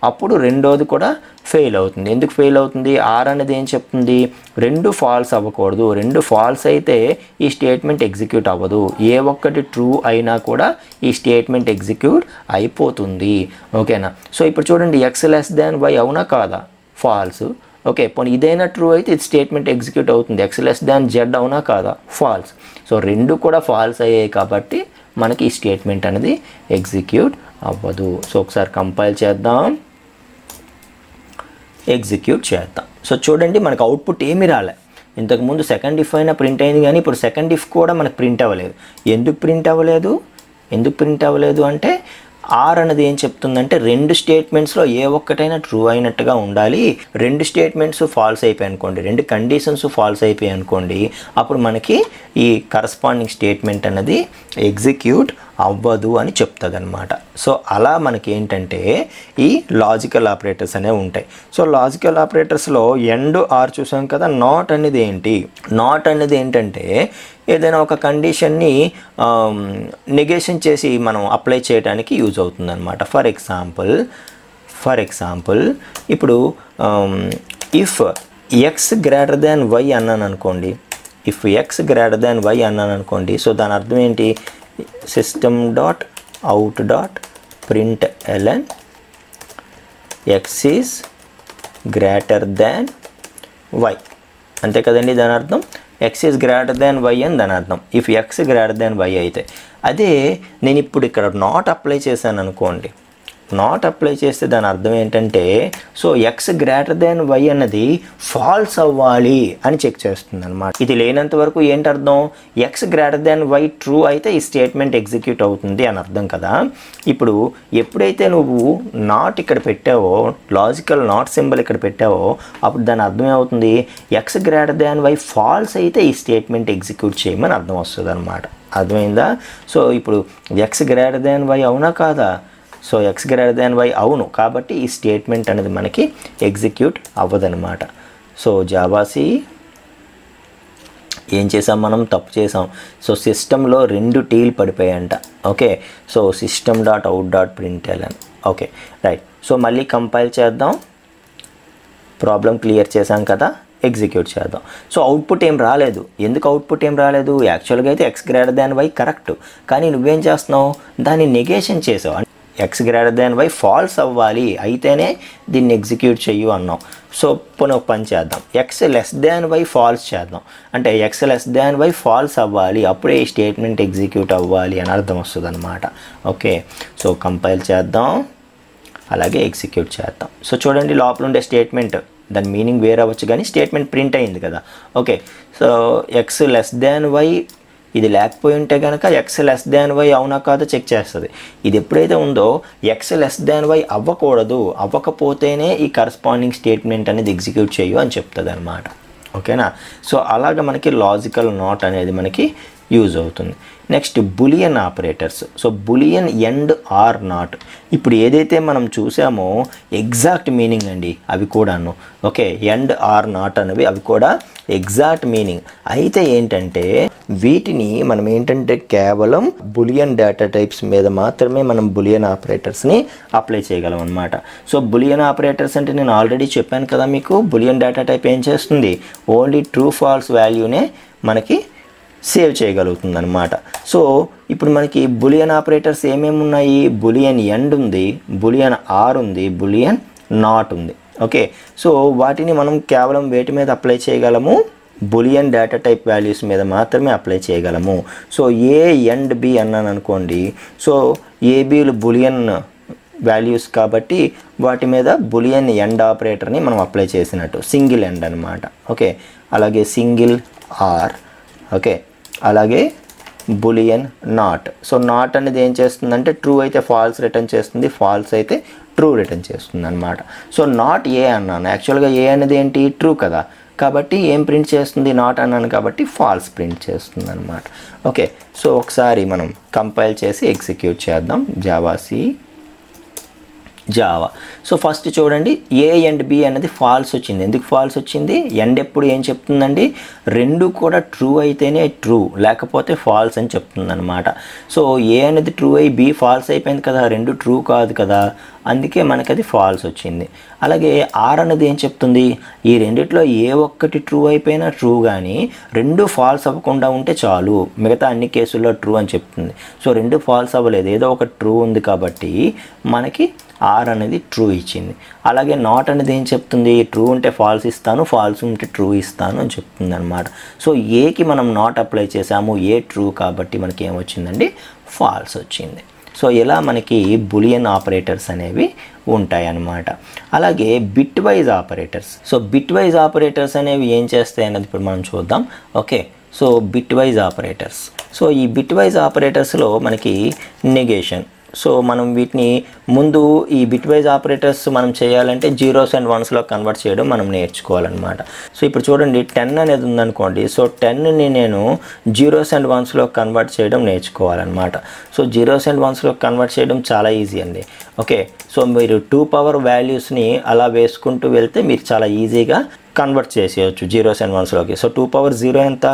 S1: అప్పుడు రెండోది కూడా ఫెయిల్ అవుతుంది. ఎందుకు ఫెయిల్ అవుతుంది, ఆర్ అనేది ఏం చెప్తుంది, 2 ఫాల్స్ అవ్వకూడదు, 2 ఫాల్స్ అయితే ఈ స్టేట్మెంట్ ఎగ్జిక్యూట్ అవ్వదు, ఏ ఒక్కటి ట్రూ అయినా కూడా ఈ స్టేట్మెంట్ ఎగ్జిక్యూట్ అయిపోతుంది. ఓకేనా. సో ఇప్పుడు చూడండి, ఎక్స్ లెస్ దాన్ వై అవునా కాదా, ఫాల్స్. ఓకే, పోనీ ఇదైనా ట్రూ అయితే ఇది స్టేట్మెంట్ ఎగ్జిక్యూట్ అవుతుంది. ఎక్స్ లెస్ దాన్ జెడ్ అవునా కాదా, ఫాల్స్. సో 2 కూడా ఫాల్స్ అయ్యాయి కాబట్టి మనకి ఈ స్టేట్మెంట్ అనేది ఎగ్జిక్యూట్ అవ్వదు. సో ఒకసారి కంపైల్ చేద్దాం, ఎగ్జిక్యూట్ చేద్దాం. సో చూడండి, మనకు అవుట్పుట్ ఏమీ రాలే. ఇంతకుముందు సెకండ్ ఇఫ్ అయినా ప్రింట్ అయింది, కానీ ఇప్పుడు సెకండ్ ఇఫ్ కూడా మనకు ప్రింట్ అవ్వలేదు. ఎందుకు ప్రింట్ అవ్వలేదు అంటే, ఆర్ అనేది ఏం చెప్తుందంటే, 2 స్టేట్మెంట్స్లో ఏ ఒక్కటైనా ట్రూ అయినట్టుగా ఉండాలి. 2 స్టేట్మెంట్స్ ఫాల్స్ అయిపోయాయి అనుకోండి, 2 కండిషన్స్ ఫాల్స్ అయిపోయాయి అనుకోండి, అప్పుడు మనకి ఈ కరస్పాండింగ్ స్టేట్మెంట్ అనేది ఎగ్జిక్యూట్ అవ్వదు అని చెప్తుంది అనమాట. సో అలా మనకి ఏంటంటే ఈ లాజికల్ ఆపరేటర్స్ అనేవి ఉంటాయి. సో లాజికల్ ఆపరేటర్స్లో ఎండ్ ఆర్ చూసాం కదా. నాట్ అనేది ఏంటంటే ఏదైనా ఒక కండిషన్ని నెగేషన్ చేసి మనం అప్లై చేయడానికి యూజ్ అవుతుంది అనమాట. ఫర్ ఎగ్జాంపుల్ ఇప్పుడు if x greater than y అన్నాను అనుకోండి, సో దాని అర్థం ఏంటి, system.out.println x is greater than y, అంతే కదండి దాని అర్థం. x is greater than y అని దాని అర్థం, if x greater than y అయితే. అదే నేను ఇప్పుడు ఇక్కడ నాట్ అప్లై చేశాను అనుకోండి, నాట్ అప్లై చేస్తే దాని అర్థం ఏంటంటే, so x greater than y అన్నది ఫాల్స్ అవ్వాలి అని చెక్ చేస్తుంది అనమాట. ఇది లేనంత వరకు ఏంటి అర్థం, x greater than y true అయితే ఈ స్టేట్మెంట్ ఎగ్జిక్యూట్ అవుతుంది అని అర్థం కదా. ఇప్పుడు ఎప్పుడైతే నువ్వు నాట్ ఇక్కడ పెట్టావో, లాజికల్ నాట్ సింబల్ ఇక్కడ పెట్టావో, అప్పుడు దాని అర్థం ఏమవుతుంది, x greater than y false అయితే ఈ స్టేట్మెంట్ ఎగ్జిక్యూట్ చేయమని అర్థం వస్తుంది అనమాట. అర్థమైందా. సో ఇప్పుడు ఎక్స్ గ్రేటర్ దాన్ వై అవునా కాదా, so x greater than y అవును, కాబట్టి ఈ స్టేట్మెంట్ అనేది మనకి ఎగ్జిక్యూట్ అవ్వదనమాట. సో జావాసి ఏం చేసాం, మనం తప్పు చేసాం. సో సిస్టంలో 2 టీలు పడిపోయాయంట. Okay, so system.out.println. Okay right. So మళ్ళీ కంపైల్ చేద్దాం, ప్రాబ్లం క్లియర్ చేసాం కదా, ఎగ్జిక్యూట్ చేద్దాం. సో అవుట్పుట్ ఏం రాలేదు. ఎందుకు అవుట్పుట్ ఏం రాలేదు, యాక్చువల్గా అయితే x greater than y correct, కానీ నువ్వేం చేస్తున్నావు, దాన్ని నెగేషన్ చేసావు. X greater than y false అవ్వాలి అయితేనే దీన్ని ఎగ్జిక్యూట్ చెయ్యు అన్నాం. సో పోనీ ఒక పని చేద్దాం, x less than y false చేద్దాం. అంటే x less than y false అవ్వాలి, అప్పుడే ఈ స్టేట్మెంట్ ఎగ్జిక్యూట్ అవ్వాలి అని అర్థం వస్తుంది అనమాట. ఓకే, సో కంపైల్ చేద్దాం, అలాగే ఎగ్జిక్యూట్ చేద్దాం. సో చూడండి లోపల ఉండే స్టేట్మెంట్ దాని మీనింగ్ వేరే అవ్వచ్చు కానీ స్టేట్మెంట్ ప్రింట్ అయింది కదా. Okay, so x less than y ఇది లేకపోయి ఉంటే కనుక ఎక్స్ లెస్ దాన్ వై అవునా కాదో చెక్ చేస్తుంది. ఇది ఎప్పుడైతే ఉందో ఎక్స్ లెస్ దాన్ వై అవ్వకూడదు, అవ్వకపోతేనే ఈ కరస్పాండింగ్ స్టేట్మెంట్ అనేది ఎగ్జిక్యూట్ చేయు అని చెప్తుంది అనమాట. ఓకేనా. సో అలాగ మనకి లాజికల్ నాట్ అనేది మనకి యూజ్ అవుతుంది. Next boolean operators. So boolean and or not. ఇప్పుడు ఏదైతే మనం చూసామో ఎగ్జాక్ట్ మీనింగ్ అండి అవి కూడాను. ఓకే, ఎండ్ ఆర్ నాట్ అనేవి అవి కూడా ఎగ్జాక్ట్ మీనింగ్. అయితే ఏంటంటే వీటిని మనం ఏంటంటే కేవలం బులియన్ డేటా టైప్స్ మీద మాత్రమే మనం బులియన్ ఆపరేటర్స్ని అప్లై చేయగలం అనమాట. సో బులియన్ ఆపరేటర్స్ అంటే నేను ఆల్రెడీ చెప్పాను కదా మీకు, బులియన్ డేటా టైప్ ఏం చేస్తుంది, ఓన్లీ ట్రూ ఫాల్స్ వాల్యూనే మనకి సేవ్ చేయగలుగుతుంది అనమాట. సో ఇప్పుడు మనకి బులియన్ ఆపరేటర్స్ ఏమేమి ఉన్నాయి, బులియన్ ఎండ్ ఉంది, బులియన్ ఆర్ ఉంది, బులియన్ నాట్ ఉంది. ఓకే, సో వాటిని మనం కేవలం వేటి మీద అప్లై చేయగలము, బులియన్ డేటా టైప్ వాల్యూస్ మీద మాత్రమే అప్లై చేయగలము. సో ఏ ఎండ్ బి అన్నాను అనుకోండి, సో ఏబీలు బులియన్ వాల్యూస్ కాబట్టి వాటి మీద బులియన్ ఎండ్ ఆపరేటర్ని మనం అప్లై చేసినట్టు, సింగిల్ ఎండ్ అనమాట. ఓకే, అలాగే సింగిల్ ఆర్. ఓకే, అలాగే బులియన్ నాట్. సో నాట్ అనేది ఏం చేస్తుందంటే ట్రూ అయితే ఫాల్స్ రిటర్న్ చేస్తుంది, ఫాల్స్ అయితే ట్రూ రిటర్న్ చేస్తుంది అనమాట. సో నాట్ ఏ అన్నాను, యాక్చువల్గా ఏ అనేది ఏంటి, ట్రూ కదా, కాబట్టి ఏం ప్రింట్ చేస్తుంది, నాట్ అన్నాను కాబట్టి ఫాల్స్ ప్రింట్ చేస్తుంది అనమాట. ఓకే, సో ఒకసారి మనం కంపైల్ చేసి ఎగ్జిక్యూట్ చేద్దాం. జావా. సో ఫస్ట్ చూడండి ఏ అండ్ బి అనేది ఫాల్స్ వచ్చింది. ఎందుకు ఫాల్స్ వచ్చింది, ఎండ్ ఎప్పుడు ఏం చెప్తుందండి, రెండు కూడా ట్రూ అయితేనే ట్రూ, లేకపోతే ఫాల్స్ అని చెప్తుంది అనమాట. సో ఏ అనేది ట్రూ అయి బి ఫాల్స్ అయిపోయింది కదా, రెండు ట్రూ కాదు కదా, అందుకే మనకి అది ఫాల్స్ వచ్చింది. అలాగే ఆర్ అనేది ఏం చెప్తుంది, ఈ రెండిట్లో ఏ ఒక్కటి ట్రూ అయిపోయినా ట్రూ, కానీ రెండు ఫాల్స్ అవ్వకుండా ఉంటే చాలు, మిగతా అన్ని కేసుల్లో ట్రూ అని చెప్తుంది. సో రెండు ఫాల్స్ అవ్వలేదు, ఏదో ఒక ట్రూ ఉంది కాబట్టి మనకి ఆర్ అనేది ట్రూ ఇచ్చింది. అలాగే నాట్ అనేది ఏం చెప్తుంది, ట్రూ ఉంటే ఫాల్స్ ఇస్తాను, ఫాల్స్ ఉంటే ట్రూ ఇస్తాను అని చెప్తుంది అనమాట. సో ఏకి మనం నాట్ అప్లై చేసాము, ఏ ట్రూ కాబట్టి మనకి ఏమొచ్చిందండి, ఫాల్స్ వచ్చింది. సో ఇలా మనకి బులియన్ ఆపరేటర్స్ అనేవి ఉంటాయి అన్నమాట. అలాగే bit wise operators. So bit wise operators అనేవి ఏం చేస్తాయి అనేది ఇప్పుడు మనం చూద్దాం. Okay, so bit wise operators. So ఈ బిట్ వైజ్ ఆపరేటర్స్లో మనకి నెగేషన్. సో మనం వీటిని ముందు ఈ బిట్ వైజ్ ఆపరేటర్స్ మనం చేయాలంటే జీరోస్ అండ్ వన్స్లో కన్వర్ట్ చేయడం మనం నేర్చుకోవాలన్నమాట. సో ఇప్పుడు చూడండి 10 అనేది ఉందనుకోండి, సో 10ని నేను జీరోస్ అండ్ వన్స్లో కన్వర్ట్ చేయడం నేర్చుకోవాలన్నమాట. సో జీరోస్ అండ్ వన్స్లో కన్వర్ట్ చేయడం చాలా ఈజీ అండి. ఓకే, సో మీరు 2 పవర్ వాల్యూస్ని అలా వేసుకుంటూ వెళ్తే మీరు చాలా ఈజీగా కన్వర్ట్ చేసేయచ్చు జీరోస్ అండ్ వన్స్లోకి. సో 2 పవర్ 0 ఎంత,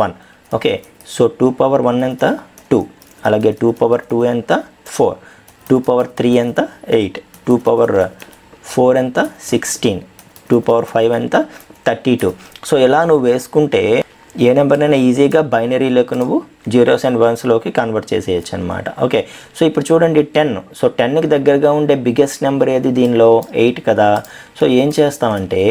S1: 1. ఓకే, సో 2 పవర్ 1 ఎంత, 2. అలాగే 2 పవర్ 2 ఎంత, 4. 2 పవర్ 3 ఎంత, 8. 2 పవర్ 4 ఎంత, 16. 2 పవర్ 5 ఎంత, 32. సో ఇలా నువ్వు వేసుకుంటే ఏ నెంబర్నైనా ఈజీగా బైనరీలోకి నువ్వు జీరోస్ అండ్ వన్స్లోకి కన్వర్ట్ చేసేయచ్చు అనమాట. ఓకే, సో ఇప్పుడు చూడండి 10. సో 10కి దగ్గరగా ఉండే బిగ్గెస్ట్ నెంబర్ ఏది దీనిలో, 8 కదా. సో ఏం చేస్తామంటే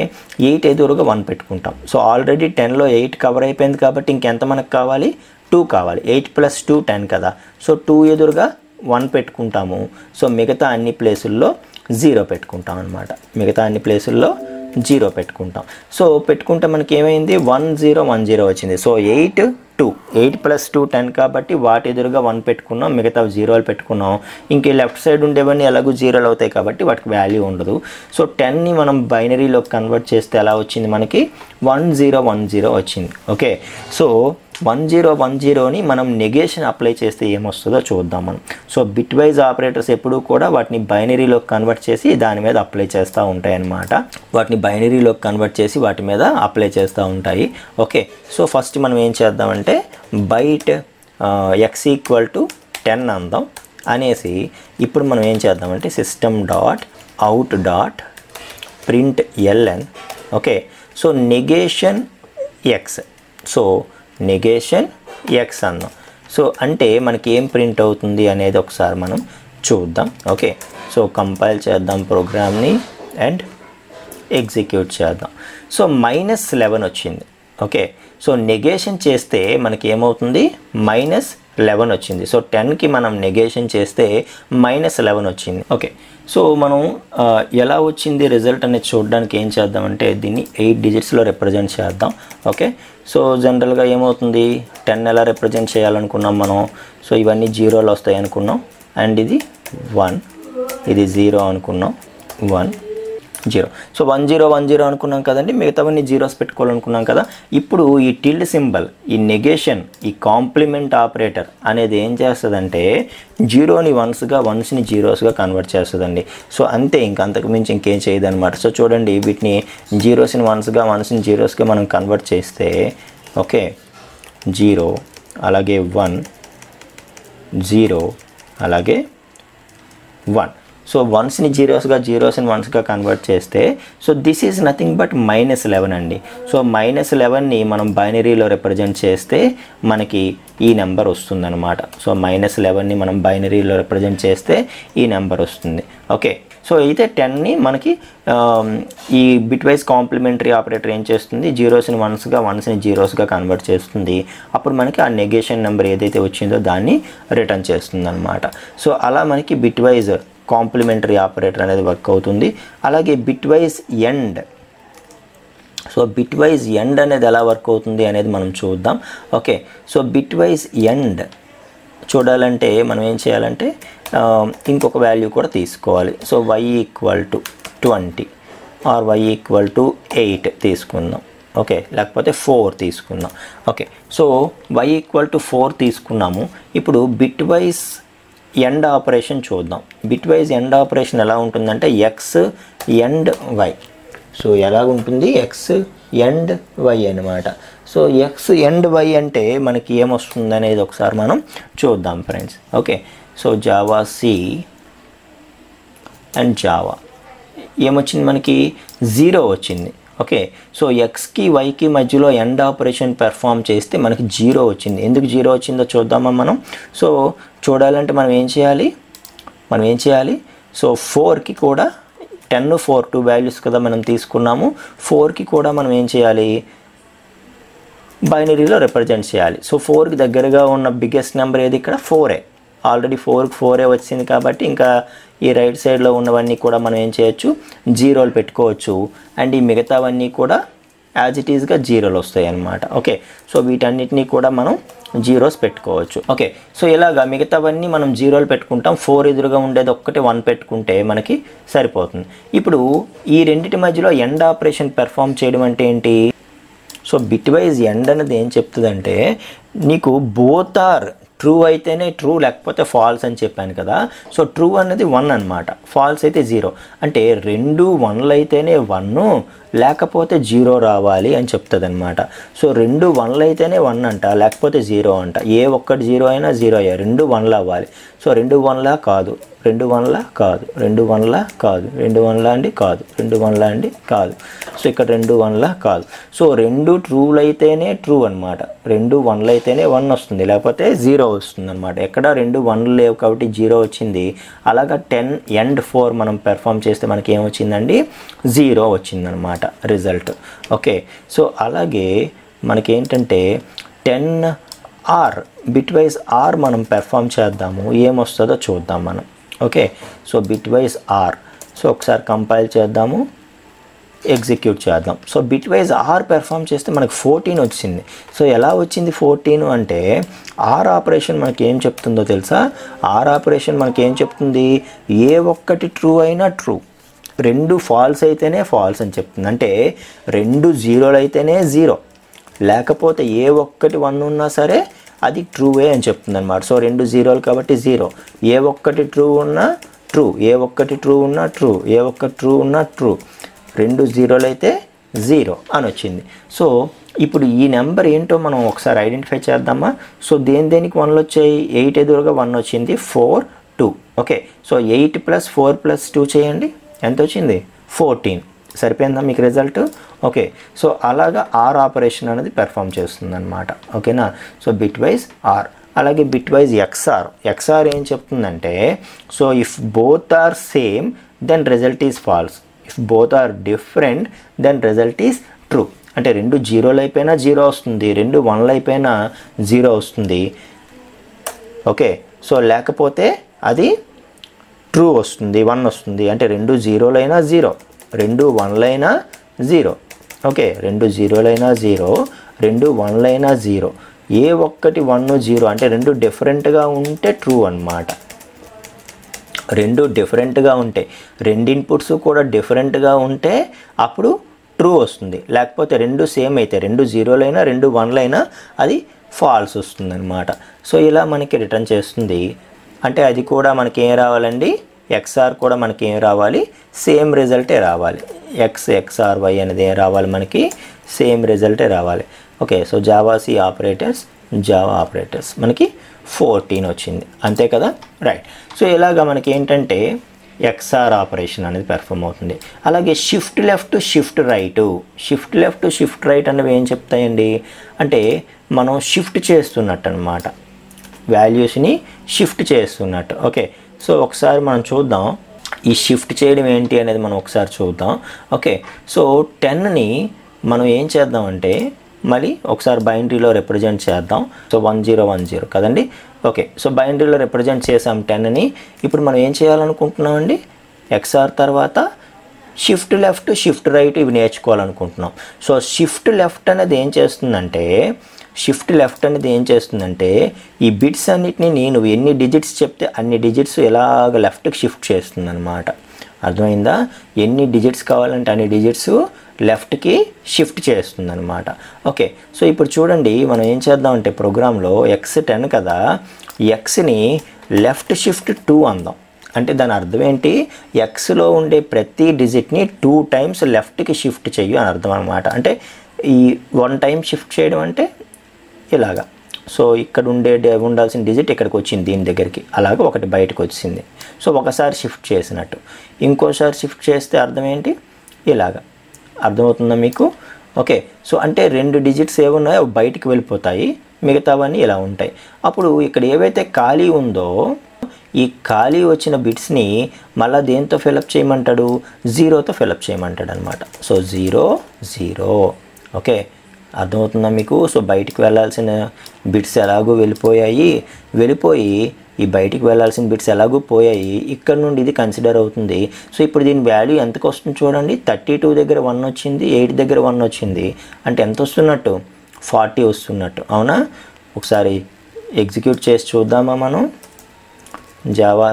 S1: 8 ఎదురుగా 1 పెట్టుకుంటాం. సో ఆల్రెడీ 10లో 8 కవర్ అయిపోయింది కాబట్టి ఇంకెంత మనకు కావాలి, 2 కావాలి. 8 + 2 10 కదా. సో 2 ఎదురుగా 1 పెట్టుకుంటాము. సో మిగతా అన్ని ప్లేసుల్లో 0 పెట్టుకుంటాం అనమాట. మిగతా అన్ని ప్లేసుల్లో 0 పెట్టుకుంటాం. సో పెట్టుకుంటే మనకి ఏమైంది, 1 0 1 0 వచ్చింది. సో 8 2, 8 + 2 10 కాబట్టి వాటి ఎదురుగా 1 పెట్టుకున్నాం, మిగతా 0లు పెట్టుకున్నాం. ఇంక లెఫ్ట్ సైడ్ ఉండేవన్నీ ఎలాగో 0లు అవుతాయి కాబట్టి వాటికి వాల్యూ ఉండదు. సో 10ని మనం బైనరీలో కన్వర్ట్ చేస్తే ఎలా వచ్చింది మనకి, 1 0 1 0 వచ్చింది. ఓకే, సో 1 0 1 0ని మనం నెగేషన్ అప్లై చేస్తే ఏమొస్తుందో చూద్దాం మనం. సో బిట్ వైజ్ ఆపరేటర్స్ ఎప్పుడూ కూడా వాటిని బైనరీలో కన్వర్ట్ చేసి దాని మీద అప్లై చేస్తూ ఉంటాయి అన్నమాట. వాటిని బైనరీలో కన్వర్ట్ చేసి వాటి మీద అప్లై చేస్తూ ఉంటాయి. ఓకే, సో ఫస్ట్ మనం ఏం చేద్దామంటే బైట్ x = 10 అందాం అనేసి ఇప్పుడు మనం ఏం చేద్దామంటే system.out.println. Okay, so negation x. So negation x అన్నాం. సో అంటే మనకి ఏం ప్రింట్ అవుతుంది అనేది ఒకసారి మనం చూద్దాం. ఓకే, సో కంపైల్ చేద్దాం ప్రోగ్రామ్ని అండ్ ఎగ్జిక్యూట్ చేద్దాం. సో -11 వచ్చింది. ఓకే, సో నెగేషన్ చేస్తే మనకి ఏమవుతుంది, 11 వచ్చింది. సో 10కి మనం నెగేషన్ చేస్తే -11 వచ్చింది. ఓకే, సో మనం ఎలా వచ్చింది రిజల్ట్ అనేది చూడడానికి ఏం చేద్దామంటే దీన్ని 8 డిజిట్స్లో రిప్రజెంట్ చేద్దాం. ఓకే, సో జనరల్గా ఏమవుతుంది, 10 ఎలా రిప్రజెంట్ చేయాలనుకున్నాం మనం. సో ఇవన్నీ జీరోలు వస్తాయి అనుకున్నాం, అండ్ ఇది 1, ఇది 0 అనుకున్నాం, 1 0. సో 1 0 1 0 అనుకున్నాం కదండి, మిగతావన్నీ జీరోస్ పెట్టుకోవాలనుకున్నాం కదా. ఇప్పుడు ఈ టిల్డ్ సింబల్, ఈ నెగేషన్, ఈ కాంప్లిమెంట్ ఆపరేటర్ అనేది ఏం చేస్తుందంటే జీరోని వన్స్గా, వన్స్ని జీరోస్గా కన్వర్ట్ చేస్తుందండి. సో అంతే, అంతకు మించి ఇంకేం చేయదు అనమాట. సో చూడండి, వీటిని జీరోస్ని వన్స్గా, వన్స్ని జీరోస్గా మనం కన్వర్ట్ చేస్తే ఓకే 0, అలాగే 1 0, అలాగే 1. సో వన్స్ని జీరోస్గా, జీరోస్ని వన్స్గా కన్వర్ట్ చేస్తే so this is nothing but -11 అండి. సో -11ని మనం బైనరీలో రిప్రజెంట్ చేస్తే మనకి ఈ నెంబర్ వస్తుందన్నమాట. సో -11ని మనం బైనరీలో రిప్రజెంట్ చేస్తే ఈ నెంబర్ వస్తుంది. ఓకే, సో అయితే 10ని మనకి ఈ బిట్వైజ్ కాంప్లిమెంటరీ ఆపరేటర్ ఏం చేస్తుంది, జీరోస్ని వన్స్గా, వన్స్ని జీరోస్గా కన్వర్ట్ చేస్తుంది. అప్పుడు మనకి ఆ నెగేషన్ నెంబర్ ఏదైతే వచ్చిందో దాన్ని రిటర్న్ చేస్తుంది అనమాట. సో అలా మనకి బిట్వైజ్ కాంప్లిమెంటరీ ఆపరేటర్ అనేది వర్క్ అవుతుంది. అలాగే bitwise end, so bitwise end అనేది ఎలా వర్క్ అవుతుంది అనేది మనం చూద్దాం. ఓకే, సో బిట్వైజ్ ఎండ్ చూడాలంటే మనం ఏం చేయాలంటే ఇంకొక వాల్యూ కూడా తీసుకోవాలి. సో y = 20 ఆర్ y = 8 తీసుకుందాం. ఓకే, లేకపోతే 4 తీసుకుందాం. ఓకే, సో y = 4 తీసుకున్నాము. ఇప్పుడు బిట్వైజ్ ఎండ్ ఆపరేషన్ చూద్దాం. బిట్వైజ్ ఎండ్ ఆపరేషన్ ఎలా ఉంటుందంటే x ఎండ్ y. సో ఎలా ఉంటుంది, x ఎండ్ y అనమాట. సో x ఎండ్ y అంటే మనకి ఏమొస్తుంది అనేది ఒకసారి మనం చూద్దాం friends. Okay, so Java C and Java ఏమొచ్చింది, మనకి 0 వచ్చింది. ఓకే, సో ఎక్స్కి వైకి మధ్యలో ఎండ్ ఆపరేషన్ పెర్ఫామ్ చేస్తే మనకి 0 వచ్చింది. ఎందుకు 0 వచ్చిందో చూద్దామా మనం. సో చూడాలంటే మనం ఏం చేయాలి, సో 4కి కూడా 10 4 2 వాల్యూస్ కదా మనం తీసుకున్నాము. 4కి కూడా మనం ఏం చేయాలి, బైనరీలో రిప్రజెంట్ చేయాలి. సో 4కి దగ్గరగా ఉన్న బిగ్గెస్ట్ నెంబర్ ఏది, ఇక్కడ 4ఏ. ఆల్రెడీ 4కి 4ఏ వచ్చింది కాబట్టి ఇంకా ఈ రైట్ సైడ్లో ఉన్నవన్నీ కూడా మనం ఏం చేయొచ్చు, జీరోలు పెట్టుకోవచ్చు. అండ్ ఈ మిగతావన్నీ కూడా యాజ్ ఇట్ ఈస్గా జీరోలు వస్తాయి అన్నమాట. ఓకే, సో వీటన్నిటినీ కూడా మనం జీరోస్ పెట్టుకోవచ్చు. ఓకే, సో ఇలాగా మిగతావన్నీ మనం జీరోలు పెట్టుకుంటాం. 4 ఎదురుగా ఉండేది ఒక్కటి 1 పెట్టుకుంటే మనకి సరిపోతుంది. ఇప్పుడు ఈ రెండింటి మధ్యలో ఎండ్ ఆపరేషన్ పెర్ఫామ్ చేయడం అంటే ఏంటి, సో బిట్వైజ్ ఎండ్ అనేది ఏం చెప్తుందంటే నీకు బోత్ ఆర్ ట్రూ అయితేనే ట్రూ, లేకపోతే ఫాల్స్ అని చెప్పాను కదా. సో ట్రూ అనేది 1 అనమాట, ఫాల్స్ అయితే 0. అంటే 2 1లు అయితేనే 1, లేకపోతే 0 రావాలి అని చెప్తుంది అనమాట. సో 2 1లు అయితేనే 1 అంట, లేకపోతే 0 అంట. ఏ ఒక్కటి 0 అయినా 0 అయ్యా, 2 1లు అవ్వాలి. సో 2 1లా కాదు, 2 1లా కాదు, 2 1లా కాదు, 2 1లా అండి కాదు, 2 1లా అండి కాదు. సో ఇక్కడ 2 1లా కాదు. సో 2 ట్రూలు అయితేనే ట్రూ అనమాట, 2 1లు అయితేనే 1 వస్తుంది, లేకపోతే 0 వస్తుంది అనమాట. ఎక్కడ 2 1లు లేవు కాబట్టి 0 వచ్చింది. అలాగా 10 ఎండ్ 4 మనం పెర్ఫామ్ చేస్తే మనకి ఏమొచ్చిందండి, 0 వచ్చిందనమాట రిజల్ట్. ఓకే, సో అలాగే మనకేంటంటే 10 ఆర్, బిట్వైజ్ ఆర్ మనం పెర్ఫామ్ చేద్దాము, ఏమొస్తుందో చూద్దాం మనం. Okay, so bitwise or, so ఒకసారి కంపైల్ చేద్దాము, ఎగ్జిక్యూట్ చేద్దాం. సో బిట్వైజ్ ఆర్ పెర్ఫామ్ చేస్తే మనకు 14 వచ్చింది. సో ఎలా వచ్చింది 14 అంటే ఆర్ ఆపరేషన్ మనకి ఏం చెప్తుందో తెలుసా, ఆర్ ఆపరేషన్ మనకి ఏం చెప్తుంది, ఏ ఒక్కటి ట్రూ అయినా ట్రూ, 2 ఫాల్స్ అయితేనే ఫాల్స్ అని చెప్తుంది. అంటే 2 జీరోలు అయితేనే 0, లేకపోతే ఏ ఒక్కటి 1 ఉన్నా సరే అది ట్రూవే అని చెప్తుంది అనమాట. సో 2 జీరోలు కాబట్టి 0, ఏ ఒక్కటి ట్రూ ఉన్నా ట్రూ, ఏ ఒక్కటి ట్రూ ఉన్నా ట్రూ, ఏ ఒక్కటి ట్రూ ఉన్నా ట్రూ, 2 జీరోలు అయితే 0 అని వచ్చింది. సో ఇప్పుడు ఈ నెంబర్ ఏంటో మనం ఒకసారి ఐడెంటిఫై చేద్దామా. సో దేనికి 1లు వచ్చాయి, 8 ఎదురుగా 1 వచ్చింది, 4 2. ఓకే, సో 8 + 4 + 2 చేయండి, ఎంత వచ్చింది, 14. సరిపోయిందా మీకు రిజల్ట్. ఓకే, సో అలాగా ఆర్ ఆపరేషన్ అనేది పెర్ఫామ్ చేస్తుంది అనమాట. ఓకేనా, సో బిట్వైజ్ ఆర్. అలాగే బిట్వైజ్ ఎక్స్ఆర్, ఎక్స్ఆర్ ఏం చెప్తుందంటే, so if both are same then result is false, if both are different then result is true. అంటే 2 జీరోలు అయిపోయినా 0 వస్తుంది, 2 1లు అయిపోయినా 0 వస్తుంది. ఓకే, సో లేకపోతే అది ట్రూ వస్తుంది, 1 వస్తుంది. అంటే రెండు జీరోలైనా 0, రెండు 1లైనా 0. ఓకే, రెండు జీరోలైనా 0, రెండు 1లైనా 0. ఏ ఒక్కటి 1 0 అంటే రెండు డిఫరెంట్గా ఉంటే ట్రూ అన్నమాట. రెండు డిఫరెంట్గా ఉంటాయి, రెండు ఇన్పుట్స్ కూడా డిఫరెంట్గా ఉంటే అప్పుడు ట్రూ వస్తుంది. లేకపోతే రెండు సేమ్ అయితే, రెండు జీరోలైనా రెండు 1లైనా అది ఫాల్స్ వస్తుంది అనమాట. సో ఇలా మనకి రిటర్న్ చేస్తుంది. అంటే అది కూడా మనకి ఏం రావాలండి, XR కూడా మనకి ఏం రావాలి, సేమ్ రిజల్టే రావాలి. XR Y అనేది ఏం రావాలి, మనకి సేమ్ రిజల్టే రావాలి. ఓకే, సో జావా ఆపరేటర్స్ మనకి 14 వచ్చింది, అంతే కదా, రైట్. సో ఇలాగా మనకి ఏంటంటే XR ఆపరేషన్ అనేది పెర్ఫామ్ అవుతుంది. అలాగే షిఫ్ట్ లెఫ్ట్ షిఫ్ట్ రైట్ అనేవి ఏం చెప్తాయండి అంటే మనం షిఫ్ట్ చేస్తున్నట్టు అనమాట, వాల్యూస్ని షిఫ్ట్ చేస్తున్నట్టు. ఓకే, సో ఒకసారి మనం చూద్దాం ఈ షిఫ్ట్ చేయడం ఏంటి అనేది మనం ఒకసారి చూద్దాం. ఓకే, సో 10ని మనం ఏం చేద్దామంటే మళ్ళీ ఒకసారి బైనరీలో రిప్రజెంట్ చేద్దాం. సో 1010 కదండి. ఓకే, సో బైనరీలో రిప్రజెంట్ చేసాం 10ని. ఇప్పుడు మనం ఏం చేయాలనుకుంటున్నామండి, XR తర్వాత షిఫ్ట్ లెఫ్ట్ షిఫ్ట్ రైట్ ఇవి నేర్చుకోవాలనుకుంటున్నాం. సో షిఫ్ట్ లెఫ్ట్ అనేది ఏం చేస్తుందంటే ఈ బిట్స్ అన్నిటిని నేను ఎన్ని డిజిట్స్ చెప్తే అన్ని డిజిట్స్ ఎలాగ లెఫ్ట్కి షిఫ్ట్ చేస్తుంది అనమాట. అర్థమైందా, ఎన్ని డిజిట్స్ కావాలంటే అన్ని డిజిట్స్ లెఫ్ట్కి షిఫ్ట్ చేస్తుంది అనమాట. ఓకే, సో ఇప్పుడు చూడండి మనం ఏం చేద్దామంటే ప్రోగ్రాంలో X10 కదా, Xని లెఫ్ట్ షిఫ్ట్ 2 అందాం. అంటే దాని అర్థం ఏంటి, Xలో ఉండే ప్రతి డిజిట్ని 2 టైమ్స్ లెఫ్ట్కి షిఫ్ట్ చెయ్యి అని అర్థం అనమాట. అంటే ఈ 1 టైం షిఫ్ట్ చేయడం అంటే ఇలాగా. సో ఇక్కడ ఉండాల్సిన డిజిట్ ఇక్కడికి వచ్చింది దీని దగ్గరికి, అలాగే ఒకటి బయటకు వచ్చింది. సో ఒకసారి షిఫ్ట్ చేసినట్టు, ఇంకోసారి షిఫ్ట్ చేస్తే అర్థం ఏంటి, ఇలాగా. అర్థమవుతుందా మీకు? ఓకే, సో అంటే 2 డిజిట్స్ ఏమున్నాయో బయటికి వెళ్ళిపోతాయి, మిగతావన్నీ ఇలా ఉంటాయి. అప్పుడు ఇక్కడ ఏవైతే ఖాళీ ఉందో ఈ ఖాళీ వచ్చిన బిట్స్ని మళ్ళీ దేంతో ఫిలప్ చేయమంటాడు, 0తో ఫిలప్ చేయమంటాడు అనమాట. సో 0 0. ఓకే, అర్థమవుతుందా మీకు? సో బయటికి వెళ్ళాల్సిన బిట్స్ ఎలాగో వెళ్ళిపోయి ఈ బయటికి వెళ్ళాల్సిన బిట్స్ ఎలాగో పోయాయి, ఇక్కడ నుండి ఇది కన్సిడర్ అవుతుంది. సో ఇప్పుడు దీని వాల్యూ ఎంతకు వస్తుంది చూడండి, 32 దగ్గర 1 వచ్చింది, 8 దగ్గర 1 వచ్చింది, అంటే ఎంత వస్తున్నట్టు, 40 వస్తున్నట్టు. అవునా? ఒకసారి ఎగ్జిక్యూట్ చేసి చూద్దామా మనం. జావా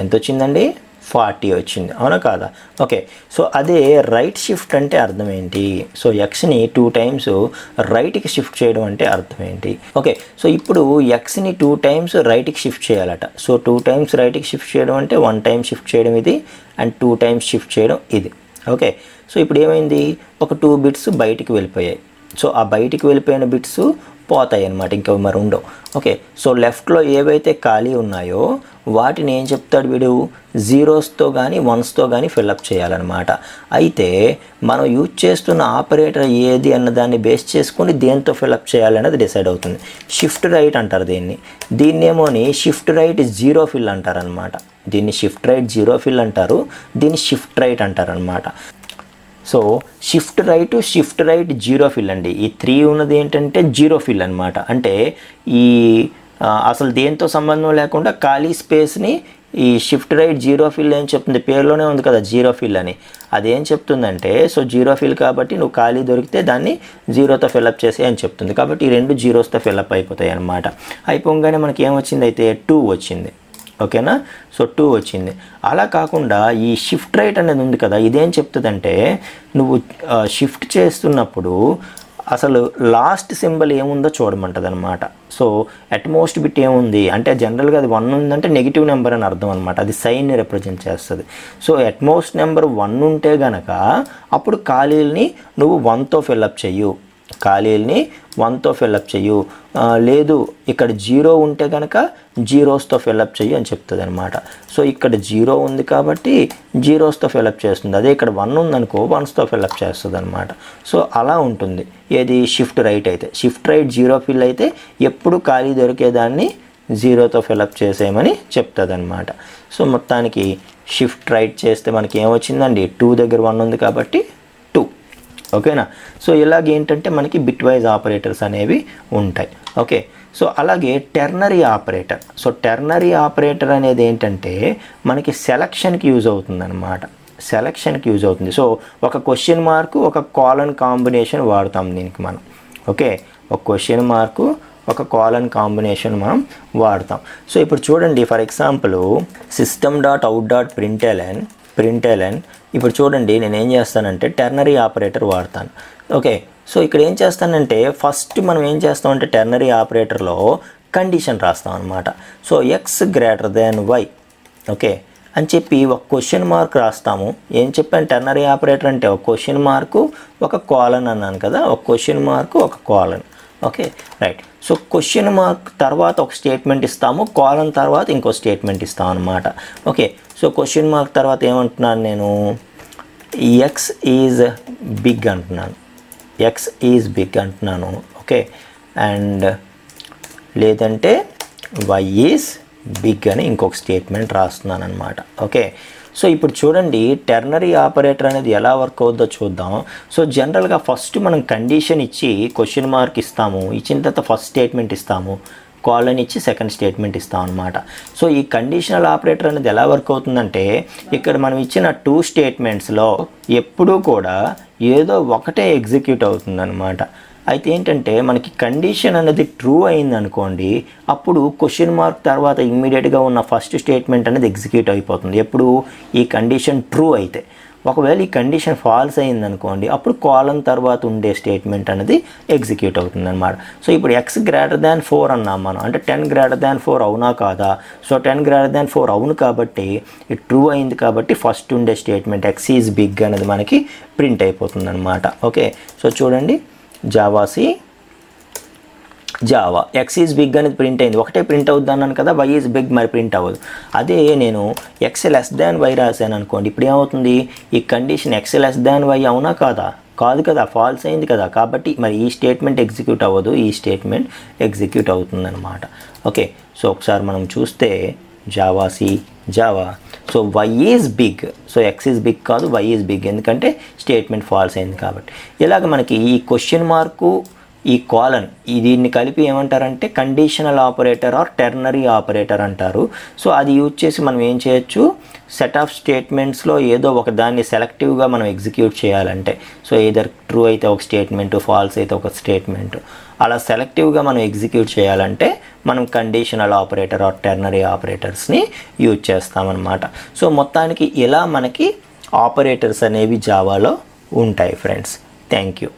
S1: ఎంత వచ్చిందండి, 40 వచ్చింది, అవునా కాదా? ఓకే, సో అదే రైట్ షిఫ్ట్ అంటే అర్థం ఏంటి, సో Xని 2 టైమ్స్ రైట్కి షిఫ్ట్ చేయడం అంటే అర్థం ఏంటి. ఓకే, సో ఇప్పుడు Xని 2 టైమ్స్ రైట్కి షిఫ్ట్ చేయాలట. సో 2 టైమ్స్ రైట్కి షిఫ్ట్ చేయడం అంటే 1 టైం షిఫ్ట్ చేయడం ఇది, అండ్ 2 టైమ్స్ షిఫ్ట్ చేయడం ఇది. ఓకే, సో ఇప్పుడు ఏమైంది, ఒక 2 బిట్స్ బయటికి వెళ్ళిపోయాయి. సో ఆ బయటికి వెళ్ళిపోయిన బిట్స్ పోతాయి అన్నమాట, ఇంకా మరి ఉండవు. ఓకే, సో లెఫ్ట్లో ఏవైతే ఖాళీ ఉన్నాయో వాటిని ఏం చెప్తాడు వీడు, 0స్తో కానీ 1స్తో కానీ ఫిల్అప్ చేయాలన్నమాట. అయితే మనం యూజ్ చేస్తున్న ఆపరేటర్ ఏది అన్నదాన్ని బేస్ చేసుకొని దేంతో ఫిల్అప్ చేయాలనేది డిసైడ్ అవుతుంది. షిఫ్ట్ రైట్ అంటారు దీన్నేమోని షిఫ్ట్ రైట్ 0 ఫిల్ అంటారనమాట. దీన్ని షిఫ్ట్ రైట్ 0 ఫిల్ అంటారు, దీన్ని షిఫ్ట్ రైట్ అంటారనమాట. సో షిఫ్ట్ రైట్ 0 ఫిల్ అండి. ఈ 3 ఉన్నది ఏంటంటే 0 ఫిల్ అనమాట. అంటే ఈ అసలు దేంతో సంబంధం లేకుండా ఖాళీ స్పేస్ని ఈ షిఫ్ట్ రైట్ 0 ఫిల్ ఏం చెప్తుంది, పేరులోనే ఉంది కదా 0 ఫిల్ అని. అదేం చెప్తుందంటే సో 0 ఫిల్ కాబట్టి నువ్వు ఖాళీ దొరికితే దాన్ని 0తో ఫిల్అప్ చేసి అని చెప్తుంది. కాబట్టి ఈ 2 0స్తో ఫిల్అప్ అయిపోతాయి అన్నమాట. అయిపోగానే మనకి ఏమొచ్చింది అయితే 2 వచ్చింది. ఓకేనా, సో 2 వచ్చింది. అలా కాకుండా ఈ షిఫ్ట్ రైట్ అనేది ఉంది కదా, ఇదేం చెప్తుందంటే నువ్వు షిఫ్ట్ చేస్తున్నప్పుడు అసలు లాస్ట్ సింబల్ ఏముందో చూడమంటుంది అనమాట. సో అట్మోస్ట్ బిట్ ఏముంది అంటే జనరల్గా అది 1 ఉందంటే నెగిటివ్ నెంబర్ అని అర్థం అనమాట, అది సైన్ని రిప్రజెంట్ చేస్తుంది. సో అట్మోస్ట్ నెంబర్ 1 ఉంటే గనక అప్పుడు ఖాళీల్ని నువ్వు 1తో ఫిల్అప్ చెయ్యు, లేదు ఇక్కడ 0 ఉంటే కనుక 0స్తో ఫిల్అప్ చెయ్యి అని చెప్తుంది అనమాట. సో ఇక్కడ 0 ఉంది కాబట్టి 0స్తో ఫిల్అప్ చేస్తుంది, అదే ఇక్కడ 1 ఉందనుకో 1స్తో ఫిల్అప్ చేస్తుంది అనమాట. సో అలా ఉంటుంది ఏది షిఫ్ట్ రైట్ అయితే. షిఫ్ట్ రైట్ 0 ఫిల్ అయితే ఎప్పుడు ఖాళీ దొరికేదాన్ని 0తో ఫిల్అప్ చేసేయమని చెప్తుంది అనమాట. సో మొత్తానికి షిఫ్ట్ రైట్ చేస్తే మనకి ఏమొచ్చిందండి, 2 దగ్గర 1 ఉంది కాబట్టి 2. ఓకేనా. సో ఇలాగ ఏంటంటే మనకి బిట్ వైజ్ ఆపరేటర్స్ అనేవి ఉంటాయి. ఓకే, సో అలాగే ternary operator. So ternary operator అనేది ఏంటంటే మనకి సెలక్షన్కి యూజ్ అవుతుంది అనమాట, సెలక్షన్కి యూజ్ అవుతుంది. సో ఒక క్వశ్చన్ మార్కు ఒక కాలన్ కాంబినేషన్ వాడతాం దీనికి మనం. ఓకే, ఒక క్వశ్చన్ మార్కు ఒక కాలన్ కాంబినేషన్ మనం వాడతాం. సో ఇప్పుడు చూడండి, ఫర్ ఎగ్జాంపుల్ system.out.println ఇప్పుడు చూడండి నేను ఏం చేస్తానంటే టెర్నరీ ఆపరేటర్ వాడతాను. ఓకే, సో ఇక్కడ ఏం చేస్తానంటే ఫస్ట్ మనం ఏం చేస్తామంటే టెర్నరీ ఆపరేటర్లో కండిషన్ రాస్తాం అనమాట. సో x>y ఓకే అని చెప్పి ఒక క్వశ్చన్ మార్క్ రాస్తాము. ఏం చెప్పాను, టెర్నరీ ఆపరేటర్ అంటే ఒక క్వశ్చన్ మార్కు ఒక కాలన్ అన్నాను కదా, ఒక క్వశ్చన్ మార్కు ఒక colon. Okay right. So question mark తర్వాత ఒక స్టేట్మెంట్ ఇస్తాము, కాలన్ తర్వాత ఇంకో స్టేట్మెంట్ ఇస్తాం అనమాట. ఓకే, సో క్వశ్చన్ మార్క్ తర్వాత ఏమంటున్నాను నేను, ఎక్స్ ఈజ్ బిగ్ అంటున్నాను, ఎక్స్ ఈజ్ బిగ్ అంటున్నాను. ఓకే, అండ్ లేదంటే వై ఈజ్ బిగ్ అని ఇంకొక స్టేట్మెంట్ రాస్తున్నాను అనమాట. ఓకే, సో ఇప్పుడు చూడండి టెర్నరీ ఆపరేటర్ అనేది ఎలా వర్క్ అవుతుందో చూద్దాం. సో జనరల్గా ఫస్ట్ మనం కండిషన్ ఇచ్చి క్వశ్చన్ మార్క్ ఇస్తాము, ఇచ్చిన తర్వాత ఫస్ట్ స్టేట్మెంట్ ఇస్తాము, కాలన్ ఇచ్చి సెకండ్ స్టేట్మెంట్ ఇస్తాం అనమాట. సో ఈ కండిషనల్ ఆపరేటర్ అనేది ఎలా వర్క్ అవుతుందంటే ఇక్కడ మనం ఇచ్చిన 2 స్టేట్మెంట్స్లో ఎప్పుడూ కూడా ఏదో ఒకటే ఎగ్జిక్యూట్ అవుతుందన్నమాట. అయితే ఏంటంటే మనకి కండిషన్ అనేది ట్రూ అయింది అనుకోండి, అప్పుడు క్వశ్చన్ మార్క్ తర్వాత ఇమ్మీడియట్గా ఉన్న ఫస్ట్ స్టేట్మెంట్ అనేది ఎగ్జిక్యూట్ అయిపోతుంది. ఎప్పుడు ఈ కండిషన్ ట్రూ అయితే. ఒకవేళ ఈ కండిషన్ ఫాల్స్ అయింది అనుకోండి, అప్పుడు కాలన్ తర్వాత ఉండే స్టేట్మెంట్ అనేది ఎగ్జిక్యూట్ అవుతుంది అనమాట. సో ఇప్పుడు x>4 అన్నాం మనం, అంటే 10>4 అవునా కాదా. సో 10>4 అవును కాబట్టి ఇది ట్రూ అయింది కాబట్టి ఫస్ట్ ఉండే స్టేట్మెంట్ x ఈజ్ బిగ్ అనేది మనకి ప్రింట్ అయిపోతుంది అనమాట. ఓకే, సో చూడండి జావా ఎక్స్ ఈజ్ బిగ్ అనేది ప్రింట్ అయింది, ఒకటే ప్రింట్ అవుద్ది అన్నాను కదా, వై ఈజ్ బిగ్ మరి ప్రింట్ అవ్వదు. అదే నేను x<y రాశాను అనుకోండి, ఇప్పుడు ఏమవుతుంది, ఈ కండిషన్ x<y అవునా కాదా, కాదు కదా, ఫాల్స్ అయింది కదా, కాబట్టి మరి ఈ స్టేట్మెంట్ ఎగ్జిక్యూట్ అవ్వదు, ఈ స్టేట్మెంట్ ఎగ్జిక్యూట్ అవుతుంది అనమాట. ఓకే, సో ఒకసారి మనం చూస్తే Java so y is big, so x is big కాదు, వై ఈజ్ బిగ్, ఎందుకంటే స్టేట్మెంట్ ఫాల్స్ అయింది కాబట్టి. ఇలాగ మనకి ఈ క్వశ్చన్ మార్కు ఈ కాలన్ దీన్ని కలిపి ఏమంటారంటే conditional operator or ternary operator అంటారు. సో అది యూజ్ చేసి మనం ఏం చేయొచ్చు, సెట్ ఆఫ్ స్టేట్మెంట్స్లో ఏదో ఒక దాన్ని సెలెక్టివ్గా మనం ఎగ్జిక్యూట్ చేయాలంటే, సో ఏదర్ ట్రూ అయితే ఒక స్టేట్మెంట్, ఫాల్స్ అయితే ఒక స్టేట్మెంట్, అలా సెలెక్టివ్గా మనం ఎగ్జిక్యూట్ చేయాలంటే మనం కండిషనల్ ఆపరేటర్ ఆర్ టెర్నరీ ఆపరేటర్స్ని యూజ్ చేస్తామన్నమాట. సో మొత్తానికి ఇలా మనకి ఆపరేటర్స్ అనేవి జావాలో ఉంటాయి ఫ్రెండ్స్. Thank you.